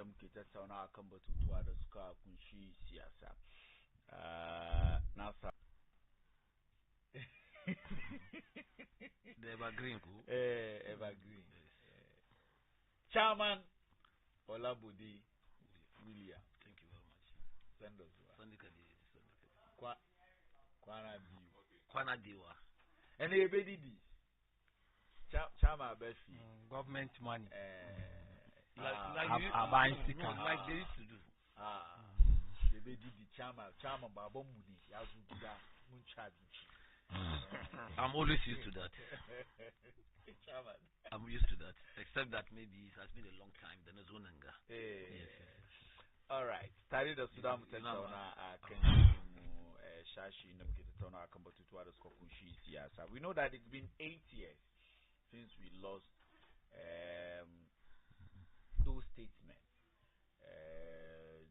inda muke tattauna akan batutuwa da suka kunshi siyasa. Nasa. The evergreen ko? Evergreen. Chairman Olabode William. Thank you very much. Send us. Sandikadi. Kwana biyu. Kwana diwa. And ebedidi. Chama Befi. Government money. Like they used to do. Ebedidi chama babon mu ne ya zo gida mun cha binci. I'm always used to that. I'm used to that. Except that maybe it has been a long time. Then it's Onanga. Yes. All right. Tare da su da mu tattauna a kan mu shashi da muke tattauna akan batutuwa da suka kunshi siyasa. We know that it's been 8 years since we lost those statements.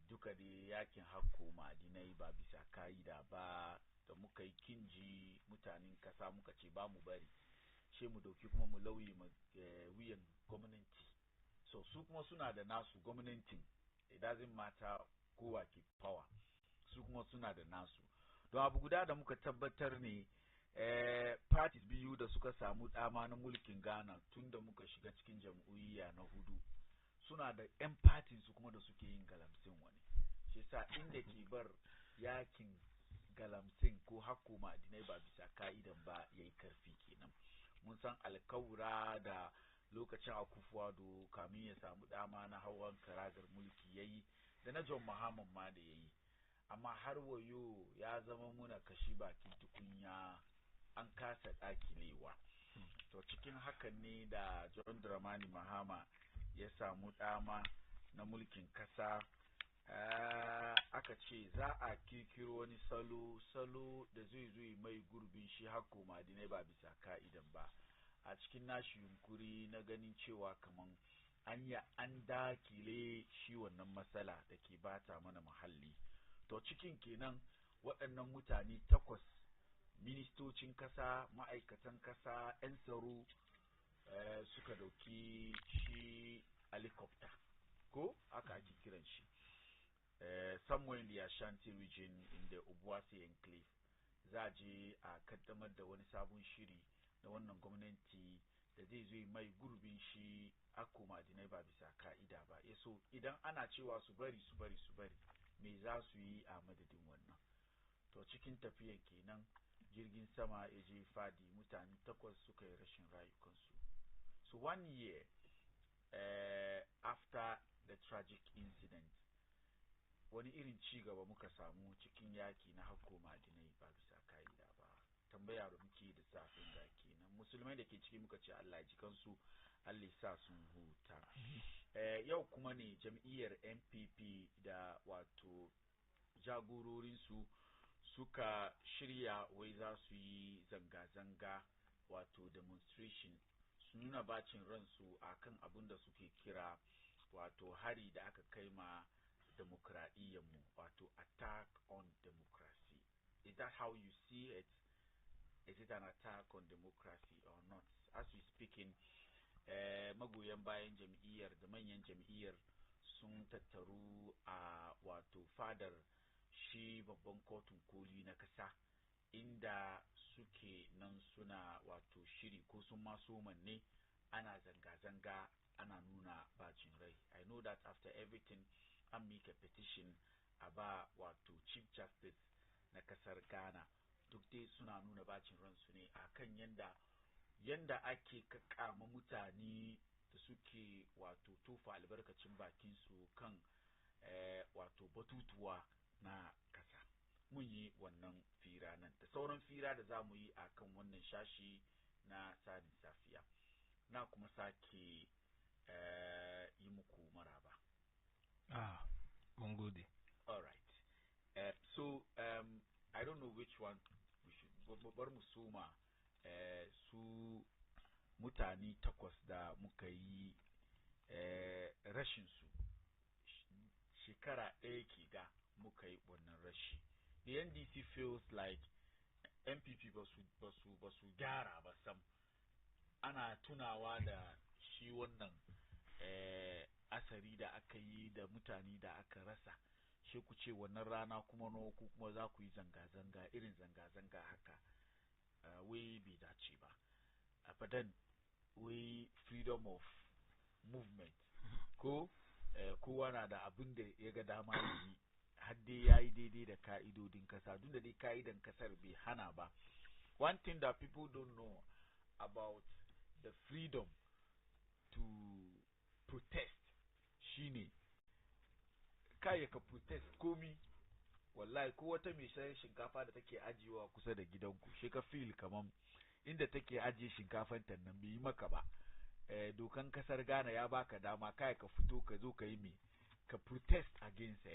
Duka da yakin hakko ma'adinai ba bisa ka'ida ba da muka yi kinji mutanen kasa muka ce ba mu bari she mu dauki kuma mu lauyi wuyan gwamnati. So su kuma suna da nasu gwamnatin. It doesn't matter kowa ke power. Su kuma suna da nasu. Don abu guda da muka tabbatar ne parties biyu da suka samu dama na mulkin Ghana tun da muka shiga cikin jam'uyya na hudu suna da 'yan parties su kuma da suke yin galamsin wani. Shi sa inda ke bar yakin galamsin ko hakko ma'adinai ba bisa ka'idan ba yayi karfi kenan. Mun san alkawura da lokacin Akufo-Addo kamin ya samu dama na hawan karagar mulki yayi da na John Mahama ma da yayi, amma har wayo ya zama muna kashi bakin tukunya an kasa dakilewa. To cikin hakan ne da John Dramani Mahama ya samu dama na mulkin kasa, aka ce za a kirkiro wani salo da zai mai gurbin shi hakko ma'adinai ba bisa ka'idan ba. A cikin nashi yunkuri na ganin cewa kaman an dakile shi wannan matsala da ke bata mana muhalli. To cikin kenan waɗannan mutane 8 ministocin kasa, ma'aikatan kasa, 'yan tsaro suka dauki shi helicopter ko aka ake kiran shi somewhere in the Ashanti region in the Obuasi enclave. Za je a kaddamar da wani sabon shiri da wannan gwamnati da zai zo mai gurbin shi hakko ma'adinai ba bisa ka'ida ba. So idan ana cewa su bari me za su yi a madadin wannan? To cikin tafiyan kenan jirgin sama ya je fadi, mutane 8 suka yi rashin rayukansu. So 1 year after the tragic incident, wani irin ci gaba muka samu cikin yaki na hakko ma'adinai ba bisa ka'ida ba? Tambaya da muke da safin ga kenan. Musulmai da ke ciki muka ce Allah ji kansu, Allah sa sun huta. Yau kuma ne jam'iyyar NPP da wato jagororinsu suka shirya wai za su yi zanga-zanga wato demonstration, su nuna bacin ransu akan abin da suke kira wato hari da aka kai ma demokradiyyarmu, wato attack on democracy. Is that how you see it? Is it an attack on democracy or not? As we speaking, magoyan bayan jam'iyyar da manyan jam'iyyar sun tattaru a wato fadar shi babban kotun koli na kasa, inda suke nan suna wato shiri ko sun maso manne ana zanga-zanga ana nuna bacin rai. I know that after everything an make a petition a ba wato Chief Justice na kasar Ghana, duk dai suna nuna bacin ransu ne akan yanda ake kakkama mutane da suke wato tofa albarkacin bakin su kan wato batutuwa na kasa. Mun yi wannan fira nan da sauran fira da za mu yi a kan wannan shashi na Tsarin Safiya, na kuma sake yi muku maraba. Mun gode. All right. So I don't know which one we should bar mu suma su mutane 8 da muka yi rashin su shekara ɗaya ke ga muka yi wannan rashi. The NDC feels like MPP ba su gyara ba sam. Ana tunawa da shi wannan asari da aka yi da mutane da aka rasa, shi ku ce wannan rana kuma no ku kuma za ku yi zanga-zanga irin zanga-zanga haka, wai bai dace ba. Abadan wai freedom of movement ko kowa na da abin da ya ga dama yi, har dai ya yi daidai da ka'idodin kasa, duk da dai ka'idan kasar bai hana ba. One thing that people don't know about the freedom to protest shine kai ka protest komi, wallahi ko wata mai sayar shinkafa da take ajiyewa kusa da gidanku shi ka feel kaman inda take ajiye shinkafan ta nan bai yi maka ba. Dokan kasar Ghana ya baka dama kai ka fito ka zo ka yi me, ka protest against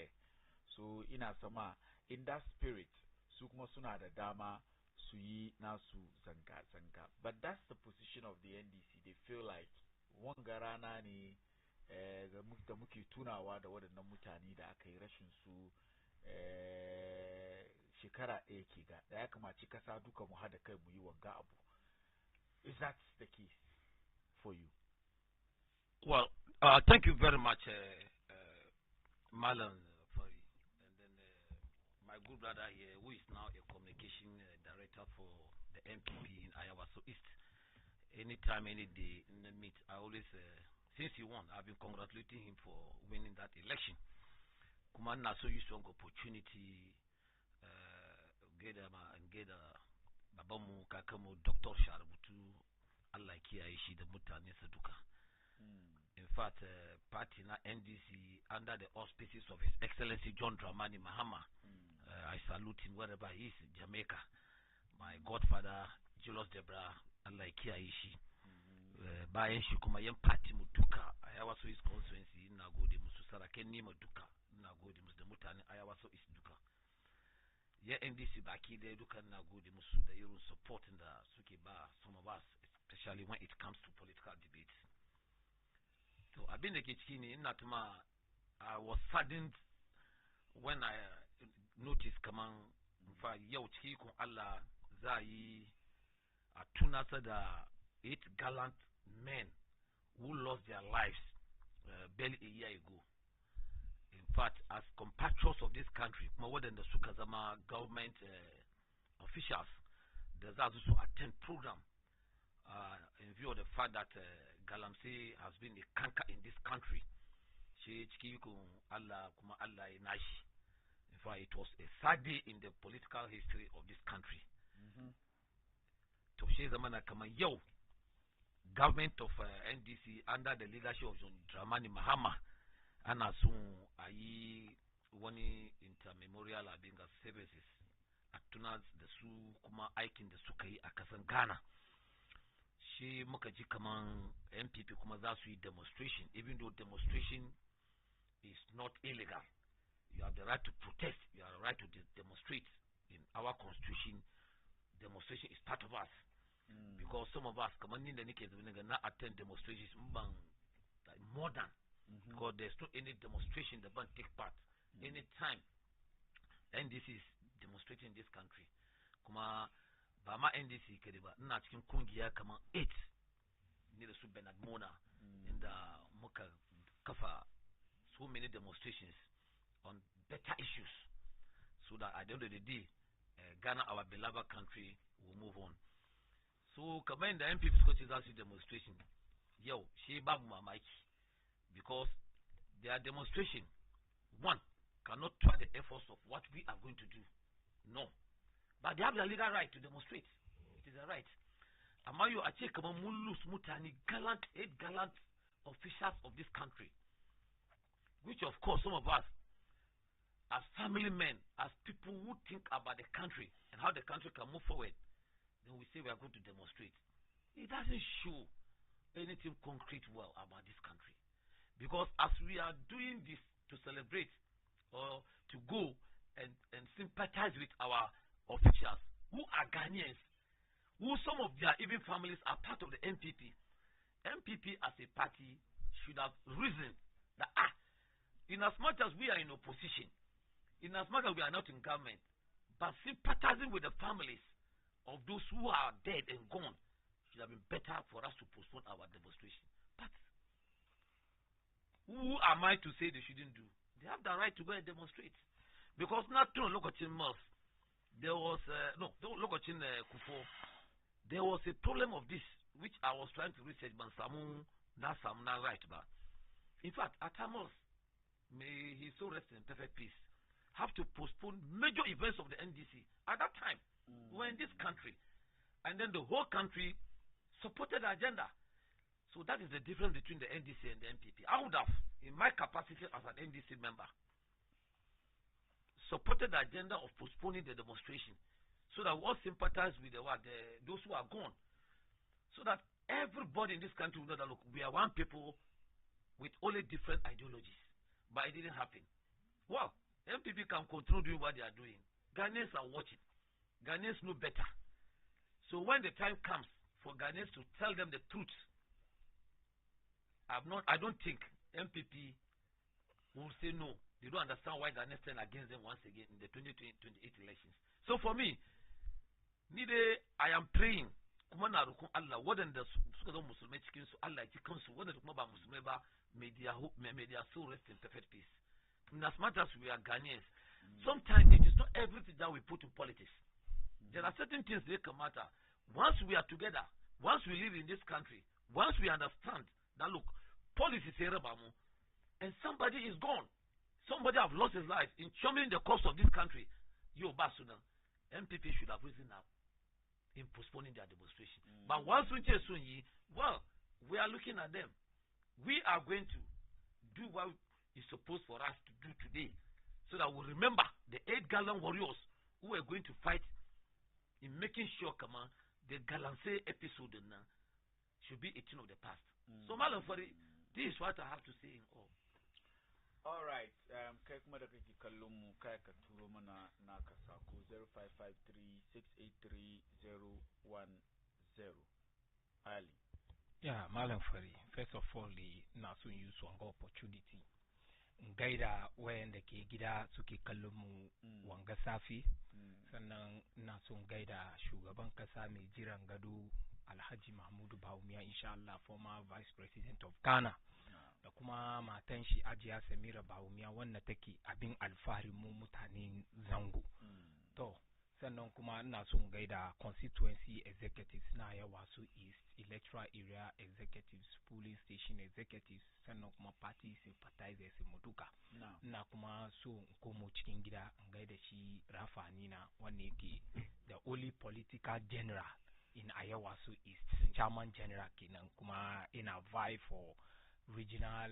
so ina sama in that spirit su kuma suna da dama su yi nasu zanga-zanga, but that's the position of the NDC. They feel like wanga rana ne da muke tunawa da waɗannan mutane da aka yi rashin su shekara ɗaya ke ga da ya kamaci kasa duka mu hada kai mu yi wanga abu. Is that the case for you? Well, thank you very much, Malam Fari. And then my good brother here, who is now a communication director for the MPP in Iowa so East. Anytime, any day in the meet, I always, since he won, I've been congratulating him for winning that election. Kumana so used to opportunity, get babamu kakamu Dr. Sharabutu, Allah kiaishi the mutane saduka. In fact, party na NDC under the auspices of His Excellency John Dramani Mahama. I salute him wherever he is in Jamaica. My godfather, Julius Debra, Allah kiaishi. Bayan shi kuma yan party mu duka Ayawa so is constituency ina gode musu, saraken nima duka ina gode musu, da mutane Ayawa so is duka. Ya NDC baki da duka ina gode musu da irin support da suke ba some of us, especially when it comes to political debates. So abin da ke ciki ne ina tuma I was saddened when I noticed kaman fa yau ciki kun Allah za yi a tunasa da 8 gallant men who lost their lives barely a year ago. In fact, as compatriots of this country, more than the Sukazama government officials, there's also attend program in view of the fact that Galamsey has been a canker in this country. In fact, it was a sad day in the political history of this country. Government of NDC under the leadership of John Dramani Mahama and soon ayi wani intermemorial abinga services atunas da su kuma aikin da suka yi a kasan Ghana. Shi muka ji kaman MPP kuma za su yi demonstration, even though demonstration is not illegal. You have the right to protest, you have the right to demonstrate. In our constitution, demonstration is part of us. Because some of us come in the Nikkei not attend demonstrations more than because there's not any demonstration that won't take part anytime. NDC is demonstrating in this country. Kuma Bama NDC kediba na cikin kungiya kaman 8 ni da su Bernard Mona inda muka kafa so many demonstrations on better issues so that at the end of the day Ghana, our beloved country, will move on. So, command the MPP Scottish demonstration. Yo, she babu mamaki. Because their demonstration, one, cannot try the efforts of what we are going to do. No. But they have the legal right to demonstrate. It is a right. Amayo ache kama mulus mutani gallant, 8 gallant officials of this country. Which of course some of us, as family men, as people who think about the country and how the country can move forward, then we say we are going to demonstrate. It doesn't show anything concrete well about this country. Because as we are doing this to celebrate or to go and sympathize with our officials who are Ghanaians, who some of their even families are part of the MPP. MPP as a party should have risen that in as much as we are in opposition, in as much as we are not in government, but sympathizing with the families of those who are dead and gone should have been better for us to postpone our demonstration. But Who am I to say they shouldn't do? They have the right to go and demonstrate. Because not to look at Mos, there was look at Kufo. There was a problem of this which I was trying to research, but that's not right. But in fact, Atamos, may he so rest in perfect peace, have to postpone major events of the NDC at that time. We were in this country, and then the whole country supported the agenda. So that is the difference between the NDC and the MPP. I would have, in my capacity as an NDC member, supported the agenda of postponing the demonstration, so that we all sympathize with those who are gone, so that everybody in this country will know that, look, we are one people with only different ideologies. But it didn't happen. Well, MPP can continue doing what they are doing. Ghanaians are watching. Ghanaians know better. So when the time comes for Ghanaians to tell them the truth, I don't think MPP will say no. They don't understand why Ghanaians stand against them once again in the 2028 elections. So for me, I am praying. Allah, waɗanda suka zama musulmai cikin su, Allah ya ji kansu, waɗanda kuma ba musulmai ba, may their soul rest in perfect peace. And as much as we are Ghanaians, sometimes it is not everything that we put in politics. There are certain things that can matter. Once we are together, once we live in this country, once we understand that, look, policy is Rebamu, and somebody is gone, somebody have lost his life in churning the cost of this country, Basuna, MPP should have risen up in postponing their demonstration. But once we say well, we are looking at them. We are going to do what is supposed for us to do today, so that we remember the 8 gallant warriors who are going to fight in making sure, the Galamsey episode should be a thing of the past. So, Malam Fari, this is what I have to say in all. All right. Kai kuma da kake kallon mu kai ka turo mana naka sako 0553-683-010. Ali. Yeah, Malam Fari. First of all, na so use wanga opportunity. Gaida wayanda ke gida suke kallon mu wanga safi. Sannan na so gaida shugaban kasa mai jiran gado Alhaji Mahmudu Bawumia, insha Allah, former Vice President of Ghana. Da kuma matan shi Ajiya Samira Bawumia, wanda take abin alfahari mu mutanen Zango. To, sannan kuma ina son gaida constituency executives na yawa su East, electoral area executives, polling station executives, sannan kuma party sympathizers mu duka. Ina kuma so komo cikin gida gaida shi Rafanina, wanda yake the only political general in Ayawasu East, Chairman General kenan, kuma ina vie for regional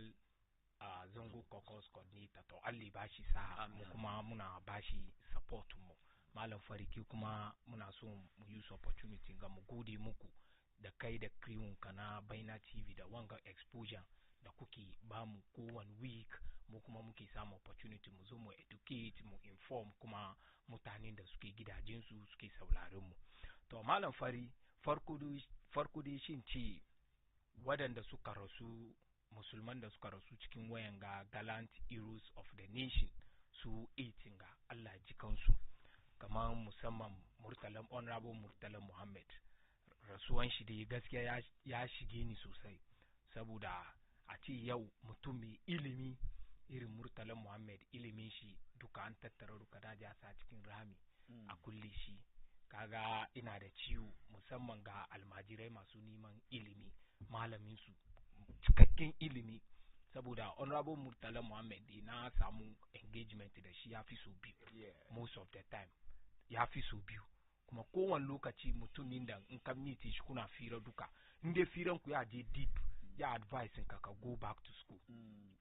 Zongo Caucus coordinator. To Allah bashi sa mu kuma muna bashi support mu. Malam Fariki kuma muna so mu use opportunity ga mu gode muku da kai da crew kana Baina TV da wanga exposure da kuke ba mu kowane week, mu kuma muke samu opportunity mu zo mu educate, mu inform kuma mutanen da suke gidajensu suke sauraron mu. To Malam Fari, farko dai shin ce waɗanda suka rasu, musulman da suka rasu cikin wayan ga gallant heroes of the nation su 18 ga Allah ji kansu, kamar musamman honorable Murtala Muhammad. Rasuwan shi dai gaskiya ya shige ni sosai, saboda a ce yau mutum mai ilimi irin Murtala Muhammad, ilimin shi duka an tattara duka daji a sa cikin rami a kulle shi. Kaga ina da ciwo musamman ga almajirai masu neman ilimi, malamin su cikakken ilimi, saboda honorable Murtala Muhammad na samu engagement da shi ya fi so biyu, most of the time ya fi so biyu, kuma kowane lokaci mutumin da in ka meet shi kuna fira duka, in dai firan ku ya je deep, ya advise ka go back to school.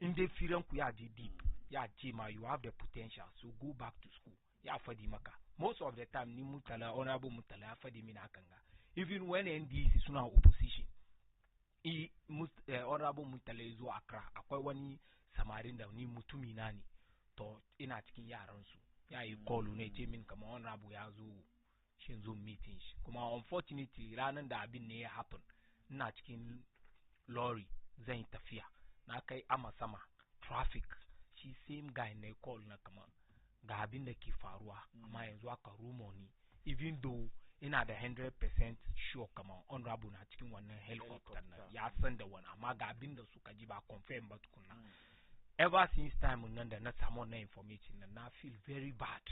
In dai firan ku ya je deep, ya ce ma you have the potential, so go back to school. Ya fadi maka most of the time, ni Murtala, honorable Murtala ya fadi mina kanga. Even when NDC suna opposition, honorable Murtala ya zo Accra, akwai wani samarin da ni mutumi na ne, to ina cikin yaran su, ya yi call ne ce min kamar honorable ya zo shin zo meeting shi, kuma unfortunately ranar da abin ne ya happen, ina cikin lorry zan yi tafiya, na kai sama traffic, shi same guy ne call na kamar ga abin da ke faruwa, amma yanzu aka rumor ni, even though ina da 100% sure kama honorable na cikin wannan helicopter na ya san da wani amma ga abin da suka ji ba confirm ba tukunna ever since time nan da na samu wannan information na feel very bad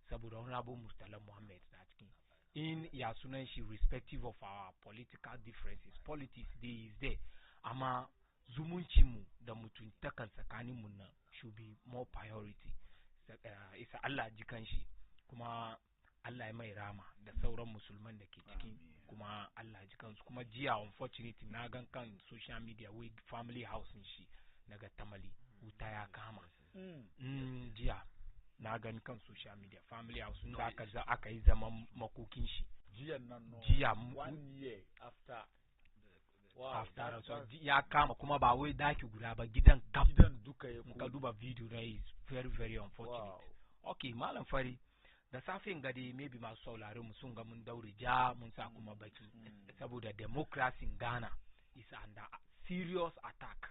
saboda honorable Murtala Muhammad na cikin in ya sunan shi respective of our political differences politics day is there amma zumuncinmu da mutuntakan tsakaninmu na should be more priority isa Allah jikan shi kuma Allah ya mai rama da sauran musulman da ke ciki kuma Allah jikan su kuma jiya unfortunately na gan kan social media with family house shi daga Tamale wuta ya kama jiya na gan kan social media family house da aka yi zaman makokin shi jiya 1 year after so ya kama kuma ba wai daki guda ba gidan duka ya ka duba video na is very very unfortunate okay malam fari da safin gade maybe masu saurare mu sun ga mun daure ja mun sa kuma baki saboda democracy in Ghana is under serious attack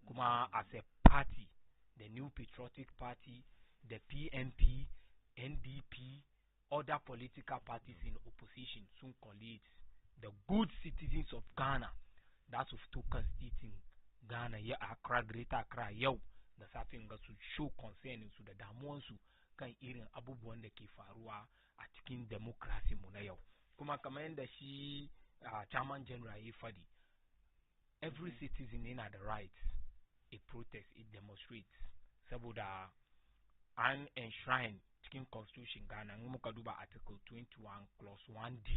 kuma as a party the New Patriotic Party the PNP NDP other political parties in opposition soon collate the good citizens of Ghana that's of two constituting Ghana ya Accra Greater Accra yau da safin ga su show concern su da damuwan su kan irin abubuwan da ke faruwa a cikin democracy mu na yau kuma kamar yadda shi chairman general ya fadi every citizen yana the right a protest it demonstrates saboda an enshrine cikin constitution Ghana in muka duba article 21 clause 1D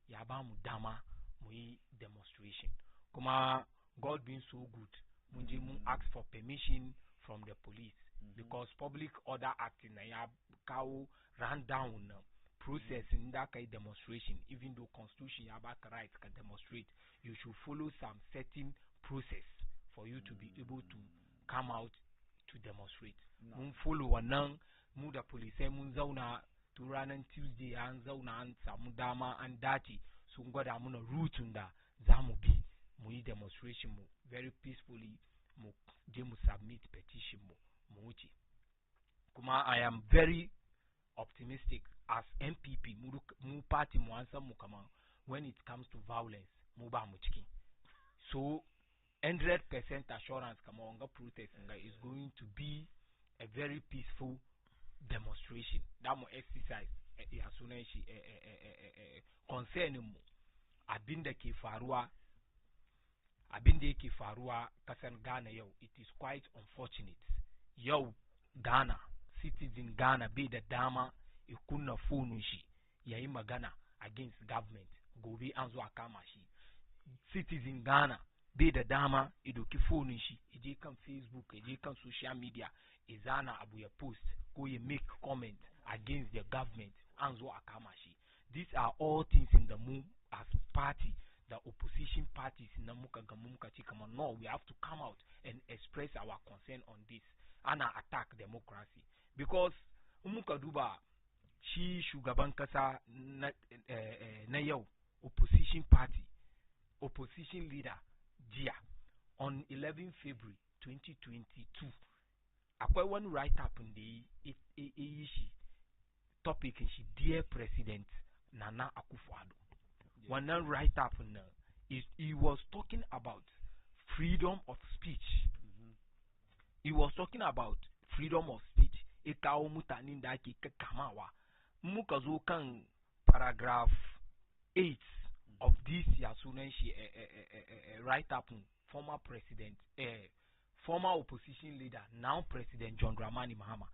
ya ba mu dama mu yi demonstration kuma God being so good mun je mun ask for permission from the police because public order act na ya kawo rundown na process in da kai demonstration even though constitution ya baka right ka demonstrate you should follow some certain process for you to be able to come out to demonstrate mun follow wannan mu da police mun zauna tun ranar Tuesday an zauna an samu dama an dace sun gwada muna route da za mu bi mu yi demonstration mu very peacefully mu je mu submit petition mu wuce kuma I am very optimistic as MPP mu party mu an san mu kama when it comes to violence mu ba mu ciki so 100% assurance kama wanga protest nga is going to be a very peaceful demonstration that mu exercise ya sunan shi concern mu abinda yake faruwa kasar Ghana yau it is quite unfortunate yau Ghana citizen Ghana bai da dama ya kunna phone shi yayi magana against government gobe an zo a kama shi citizen Ghana bai da dama ya doki phone shi je kan Facebook je kan social media izana abu ya post ko ya make comment against the government an zo a kama shi these are all things in the move as party the opposition parties na muka ci kama no we have to come out and express our concern on this ana attack democracy because muka duba shi shugaban kasa na yau opposition party opposition leader jiya on 11 February 2022 akwai wani write up da yi shi topic shi dear president Nana Akufo-Addo wannan write up na he was talking about freedom of speech he was talking about freedom of speech kawo mutanen da ake kakkamawa muka zo kan paragraph 8 of this ya sunan shi write up former president former opposition leader now president John Dramani Mahama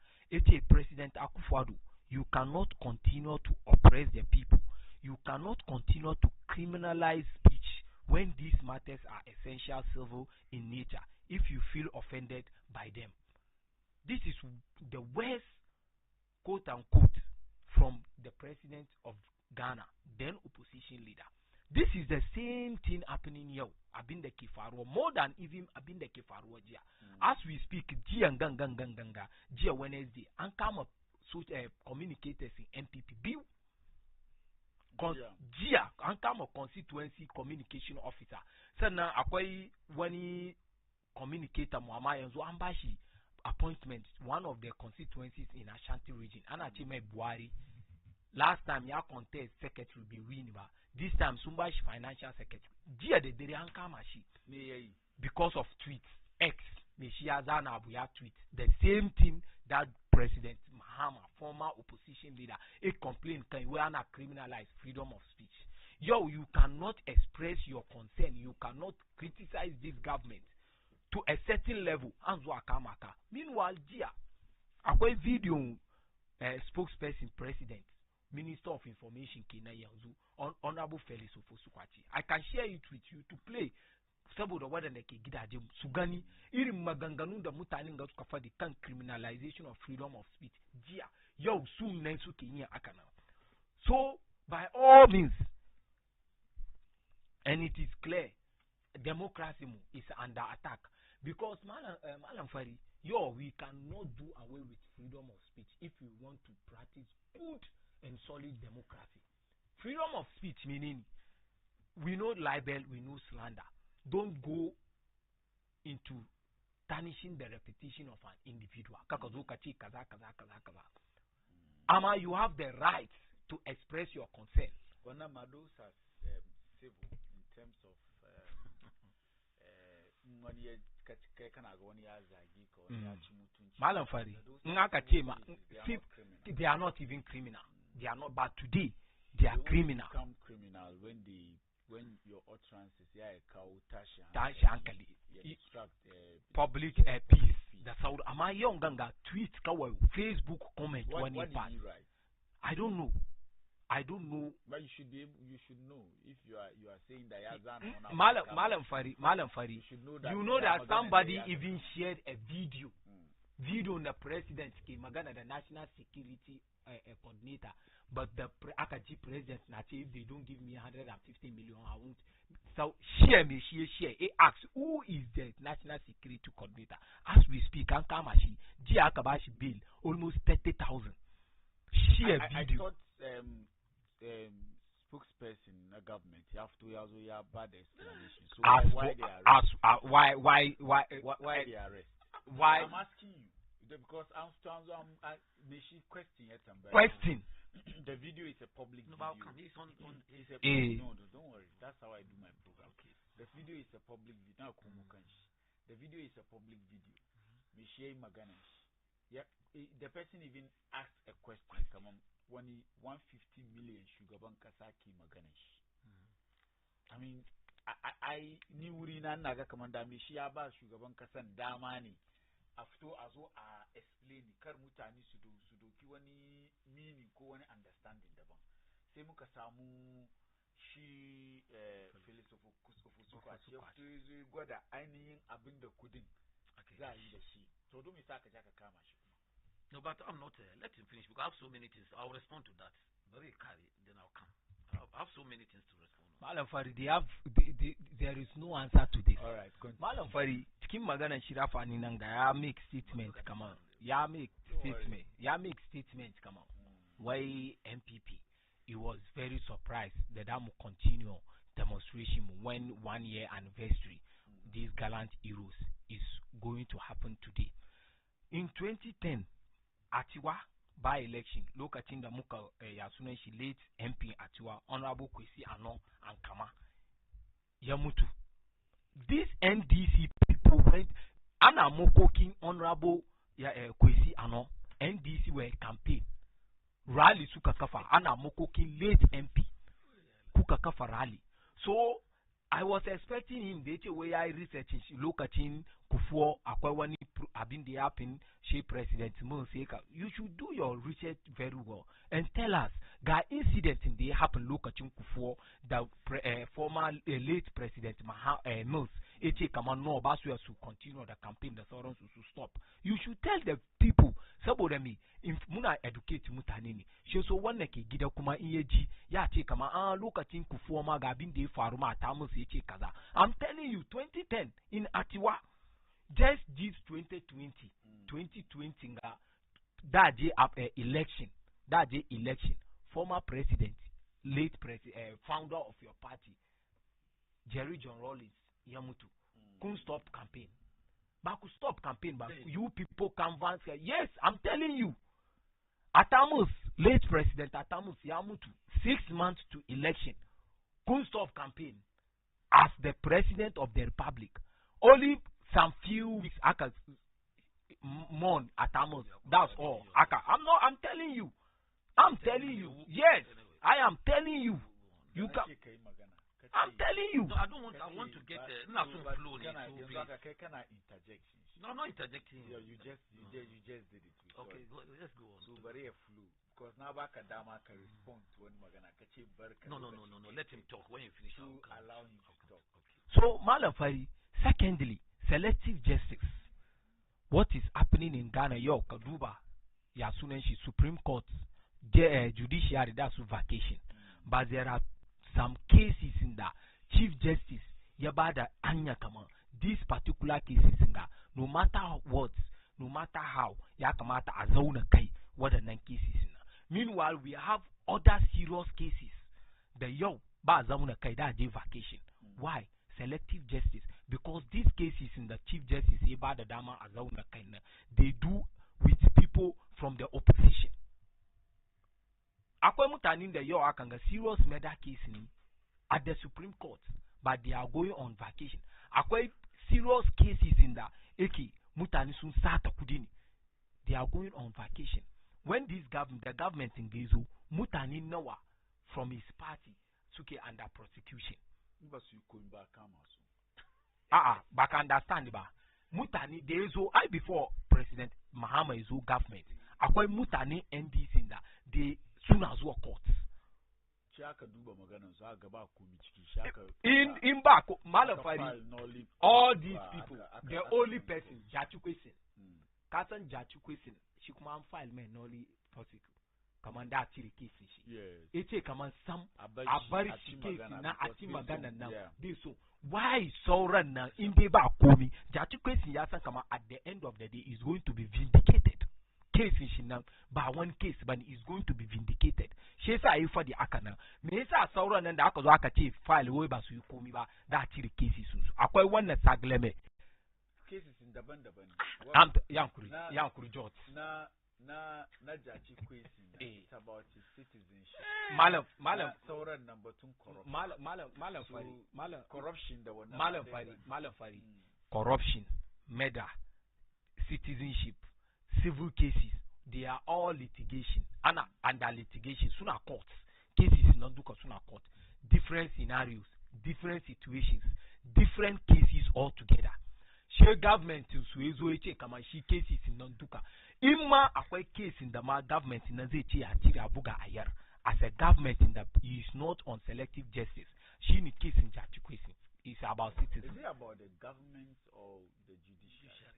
President Akufo-Addo you cannot continue to oppress the people. You cannot continue to criminalize speech when these matters are essential civil in nature if you feel offended by them. This is the worst quote unquote from the president of Ghana, then opposition leader. This is the same thing happening here. Abinda Kifaru, more than even Abinda Kifaru Jia. As we speak, Jia Ganga, Jia Wednesday, and come up communicators in MPP bill. Jia, and come up constituency communication officer. So now, akwai wani communicator Muhammad Yanzu Ambashi appointment one of the constituencies in Ashanti region. Anachime Buhari Last time ya contest secretary be win ba. This time Sumbash financial secretary. Dia de dere anka mashi because of tweets. X Meshia Zana Abuya tweet. The same thing that President Mahama, former opposition leader, a complaint can we are not criminalize freedom of speech. Yo, you cannot express your concern. You cannot criticize this government to a certain level. Meanwhile, Dia, a video spokesperson, president, Minister of Information, Kena Yanzu, Honorable Felix Ofosukwati. I can share it with you to play. Saboda wadanda ke gidaje su gani irin maganganun da mutanen ga suka faɗi kan criminalization of freedom of speech jiya yau su nan suke yin haka nan. So by all means, and it is clear, democracy is under attack because Malam Fari, we cannot do away with freedom of speech if we want to practice good and solid democracy. Freedom of speech meaning we know libel, we know slander. Don't go into tarnishing the reputation of an individual. Ama, you have the right to express your concern. Those are civil in terms of Malam Fari, they are not even criminal. They are not, but today they are criminal. Become criminal when your utterances, public peace. That's how am I young ganga tweet kawa Facebook comment when he pass. I don't know. But you should know if you are saying that Malam Fari. You know that somebody even shared a video on the president came magana the national security coordinator, but the Akaji president if they don't give me 150 million, I won't. So share. He asks who is the national security coordinator. As we speak, Ankamashi, Gia Akabashi bill almost 30,000. Share video. I thought spokesperson in the government, you have to also have bad explanation. So why they arrest? Why they arrest? Why? I'm asking you because I'm question. The video is a public video. No, don't worry. That's how I do my program. Okay. The video is a public video. The video is a public video. Yeah, the person even asked a question. Come on, 150 million sugar bank kasaki maganesh. I mean, I knew Rina Naga Commander Mishia Ba sugar bank kasan damani. After azo explain karmutani sudoki wani meaning ko wani understanding daban sai muka samu shi philosopher Ofosukwati ya fito zai gwada ainihin abin da kudin za yi da shi to don me saka jaka kama shi kuma. No, but I'm not let him finish because I have so many things. I'll respond to that. Very carry, then I'll come. I have so many things to respond. Malam Fari, there is no answer to this. All right, continue. Malam Fari, cikin magana Shirafa Ninanga, ya make statement, come on. Ya make statement, come on. Why MPP? He was very surprised that I will continue demonstration when 1 year anniversary these gallant heroes is going to happen today. In 2010, Atiwa by election, look at in the Muka Yasunan she late MP Atiwa, Honorable Kwesi Ano and Kama Yamutu. These NDC people went Anna Mokoking Honorable Kwesi Ano, NDC were campaign. Rally Sukakafa, Anna Mokoking late MP Kukakafa rally. So I was expecting him the way I researching look at him Kufuor Akwawani Abin the happen she President Monseka. You should do your research very well and tell us that incident in the happen look at him Kufuor the former late President Mills Eche Kaman no Baswe to continue the campaign the Sorons to stop. You should tell the people Sabodemi if Muna educate Mutanini. She so one neki gida kuma inyeji ya che kama look at him Kufuor Magabin de Faruma Tamus Eche Kaza. I'm telling you 2010 in Atiwa. Just this 2020 that day election, former president, late president, founder of your party, Jerry John Rawlings, Yamutu, couldn't stop campaign. But could stop campaign, but you people canvas. Yes, I'm telling you. Atamus, late President Atamu Siamutu, 6 months to election, couldn't stop campaign as the President of the Republic. Only some few weeks after Mon Atamu, that's all. I'm telling you. Yes, I am telling you. You can. I'm telling you. No, I don't want. I want to get not so flow. Can I interject? No, not interjecting. Yeah, you just did it. Okay, let's go on. So very flu because now Bakadama can respond to when Magana Kachi Berka. No. Let him talk when you finish. Allow him to talk. Okay. So Malafari. Secondly, selective justice. What is happening in Ghana? Yo, Kaduba, Yasunenshi Supreme Court, judiciary. That's vacation. But there are some cases in the Chief Justice Yabada Anyakama. These particular cases in that, no matter what, no matter how, Yakamata Azona Kai, what the 9 cases in that. Meanwhile, we have other serious cases. The Yo Bazamuna Kai that vacation. Why? Selective justice. Because these cases in the Chief Justice Yabada Dama Azona Kai, they do with people from the opposition. Akwai mutanen da yau akan ga serious murder case ne at the Supreme Court, but they are going on vacation. Akwai serious cases in the mutane sun sata kudi ne, they are going on vacation. When the government in Gezo, mutane nawa from his party suke under prosecution. Back understand ba. Mutane Gezo, before President Mahama Izo government, akwai mutane NDC in that they soon as well courts. In back Malafari, all these people, the only person Jachukwesen, Kasan Jachukwesen, she come file me nolly prosecute. Commander Chiri case. It's a command some a very case na Atimagana now. This so why so run now in the back komi Jachukwesen Yasan Kama at the end of the day is going to be vindicated. Case now, by one case, but is going to be vindicated. She say for the akana. Me say Sauron and the Akazoaka chief file way back so you call me back that the cases. Akwa one na sagleme. Cases in the band. I'm Yankuri George. Na Jachi question. It's about his citizenship. Malam Sauron number 2 corruption. Malam corruption the one. Malam Fari. Corruption, murder, citizenship. Civil cases, they are all litigation. Under litigation, sooner courts. Cases not do sooner court. Different scenarios, different situations, different cases altogether. Share government to Suezo kama she cases in non-duka. Ima a case in the government in Nazechi Atira Buga Ayar. As a government in the is not on selective justice. She need case in Jachukwesi. It's about citizens. Is it about the government or the judiciary?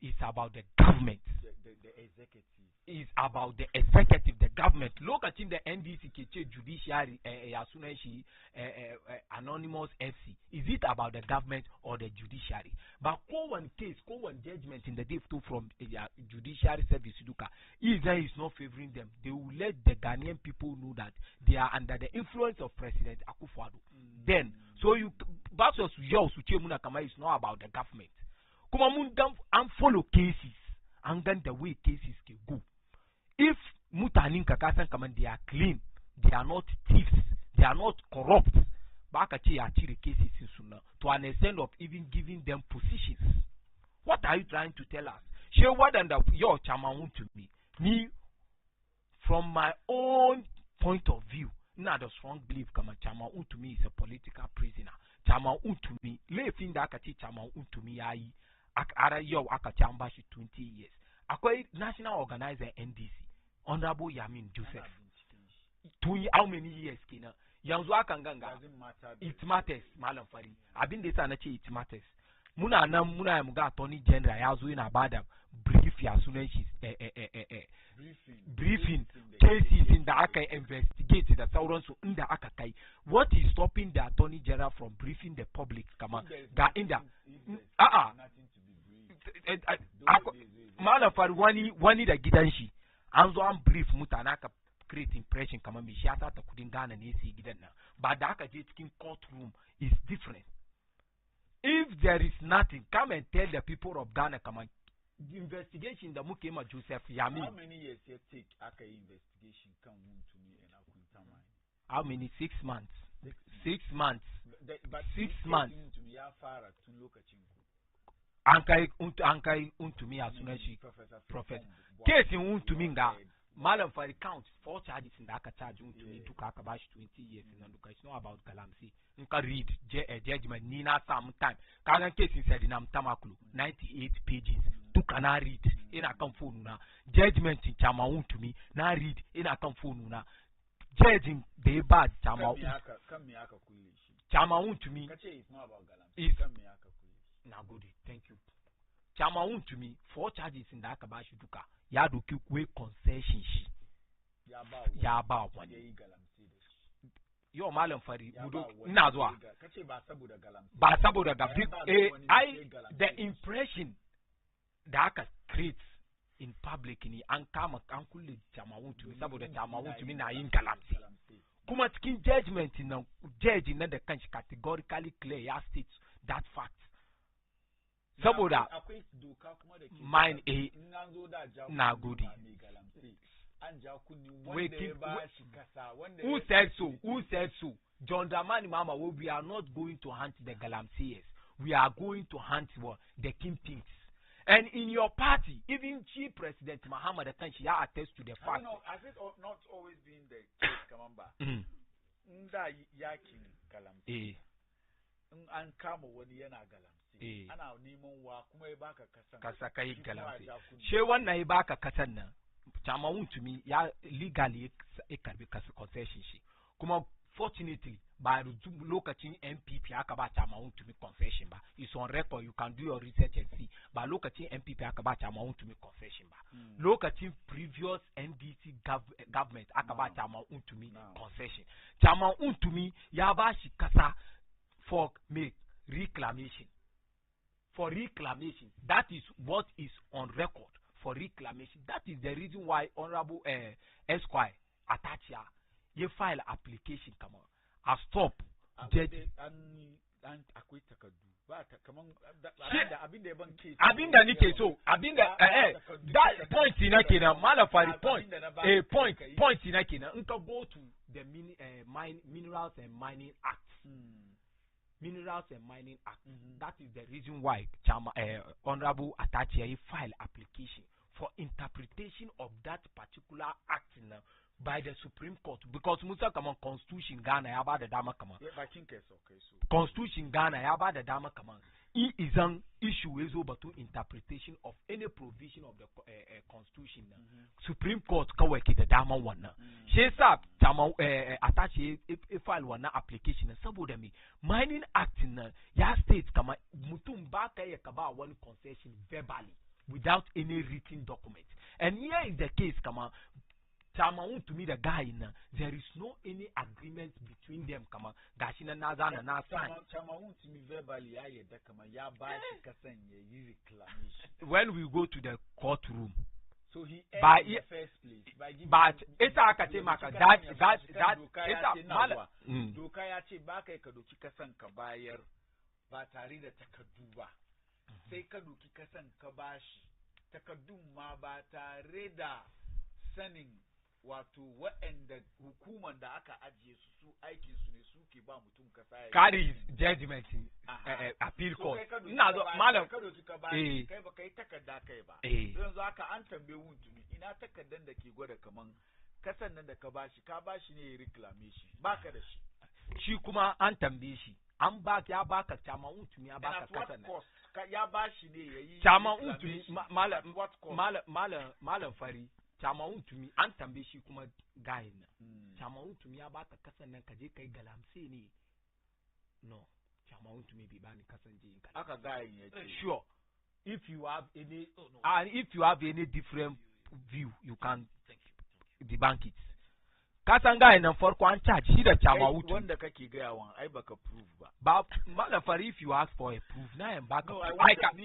It's about the government. The executive. It's about the executive, the government. Look at in the NDC judiciary, anonymous FC. Is it about the government or the judiciary? But one judgment in the day from judiciary service, Israel is not favoring them. They will let the Ghanaian people know that they are under the influence of President Akufo-Addo. Then, so you, that's what is not about the government. And follow cases and then the way cases can go. If mutanin kakasan kaman they are clean, they are not thieves, they are not corrupt. Bakachi achiri cases in suna to an extent of even giving them positions. What are you trying to tell us? Share what and your chamaun to me. From my own point of view, now the strong belief kama chamaun to me is a political prisoner. Chamaun to me, lefin da akachi chamaun to me ai. Ara yo akachamba 20 years. Akwai national organizer NDC, Honorable Yamin Joseph. How many years kina? Yanzu akanganga. It matters, Malam Fari. Abin desa na ce it matters. Muna muga Attorney General yazo ina bada brief ya sunan shi briefing cases in da aka investigate da sauransu inda aka kai. What is stopping the Attorney General from briefing the public? Kama ga inda Malam Fari wani da gidan shi an zo an brief mutane aka create impression kamar mai shata ta kudin Ghana ne sai gidan nan ba da aka je cikin courtroom is different. If there is nothing, come and tell the people of Ghana, come on, the investigation da muke ma Joseph Yami. How many years you take aka investigation kan to me and akunta mine? How many? 6 months. 6 months. But 6 months. To me ya fara tun lokacin ku. An kai untumi as soon as she professor. Case in untumi nga Malam for the count 4 charges in the aka charge untumi to kakabash 20 years in Nanduka. It's not about Galamsey. Nka read judgment Nina sometime. Kagan case in said in Amtamakulu 98 pages. To kana read in a come phone na judgment in Chama untumi na read in a come phone na judging the bad Chama untumi. It's not about Galamsey. It's now good. Thank you. Chama to me 4 charges in the Akabashi Duka. Yadu Kikwe concession. Yaba one. Yo Malam Fari Nazwa. Basabo the the impression the Aka creates in public in Ankama Uncle Chama to me, Sabo the Chama to me na in Galamsi. Kumatkin judgment in a judge in the country categorically clear states that fact. Saboda mine a na goody. Who said so? Who said so? John Dramani Mama, we are not going to hunt the Galamseyers. We are going to hunt the kingpins. And in your party, even Chief President Muhammad Atanshi attests to the fact. No, has it not always been the case, Kamamba? Nda yakin Galamsey. An kama wani yana Galamsey. Ana neman wa kuma ya baka kasan. Kasa kai Galamsey. She wannan ya baka kasan nan. Chama to me ya legally e karbi kasa concession shi. Kuma fortunately by lokacin MPP aka ba Chama to me concession ba. It's on record, you can do your research and see. Ba lokacin MPP aka ba Chama to me concession ba. Lokacin previous NDC government aka ba Chama to me concession. Chama to me ya ba shi kasa for me reclamation. For reclamation, that is what is on record. For reclamation, that is the reason why Honorable Esquire Atachia, you file application. Come on, I stop. Judge. Abinda nike so. Abinda that point in a kina malafari point. A point in a kina. Unka go to the Minerals and Mining Act. Minerals and Mining Act. That is the reason why Honorable Atachia file application for interpretation of that particular act by the Supreme Court, because Musa Kaman Constitution Ghana yaba the Dama Kaman. Constitution Ghana yaba the Dama Kaman. It is an issue is over to interpretation of any provision of the Constitution. Supreme Court kaweki the Dama one. She said Tama Attache file one application and sabodemi Mining Act in ya states kama mutumbaka yakaba one concession verbally without any written document. And here is the case kama Chama to me the guy in there is no any agreement between them kama Gashina Nazan and Nasan. Chama to me verbally kama ya ba kasan ye reclamation. When we go to the courtroom. So he by in the first place by giving but it's a katemaka that it's a mala doka ya ce ba kai ka doki kasan ka bayar ba tare da takardu ba sai ka doki kasan ka bashi takardun ma ba tare da sanin wato waɗanda hukuman da aka ajiye su aikin su ne suke ba mutum kasa ya carry judgment appeal court ina zo malam kai ba kai takarda kai ba yanzu haka an tambaye wuntumi ina takardan da ke gwada kaman kasan nan da ka bashi ne reclamation baka da shi shi kuma an tambaye shi an ba ya baka Chama wuntumi ya baka kasan nan ya bashi ne yayi Chama wuntumi malam fari Chama to me an tambaye shi kuma gayin nan. Chama to me ya baka kasan nan kaje kai Galamsey ne. No, Chama to me bai bani kasan je in aka gayin ya ce. Sure. If you have any different view, you can debunk it. Kasan gayin nan farko an charge shi da Chama to wanda kake gaya wan ai baka prove ba. But malafari if you ask for a proof na yan baka. No, I can.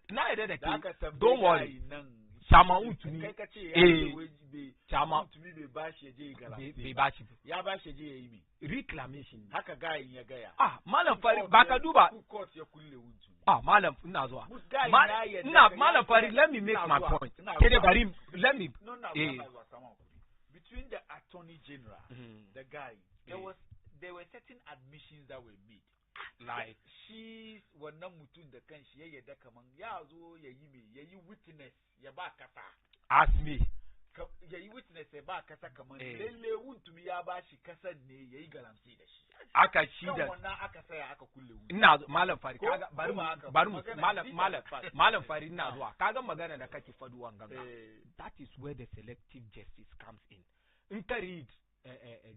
Na da ke. Don't worry. chama untumi kai kace ya eh be chama untumi be bashi ya je galamse bai bashi ya bashi ya je yayi me reclamation haka gayin ya gaya malam fari baka duba court ya kulle untumi malam ina zuwa ina malam fari let me make my point kede bari let me between the attorney general the guy there were certain admissions that were made like shi wannan mutum da kanshi ya yadda kaman ya zo ya yi witness ya ba kasa ask me ya yi witness ya ba kasa kaman lalle wuntumi ya ba shi kasan ne ya yi galamsi da shi aka shi da wannan aka saya aka kulle wuntumi ina malam fari kaga bari malam fari ina zuwa kaga magana da kake faduwan ganga that is where the selective justice comes in ka read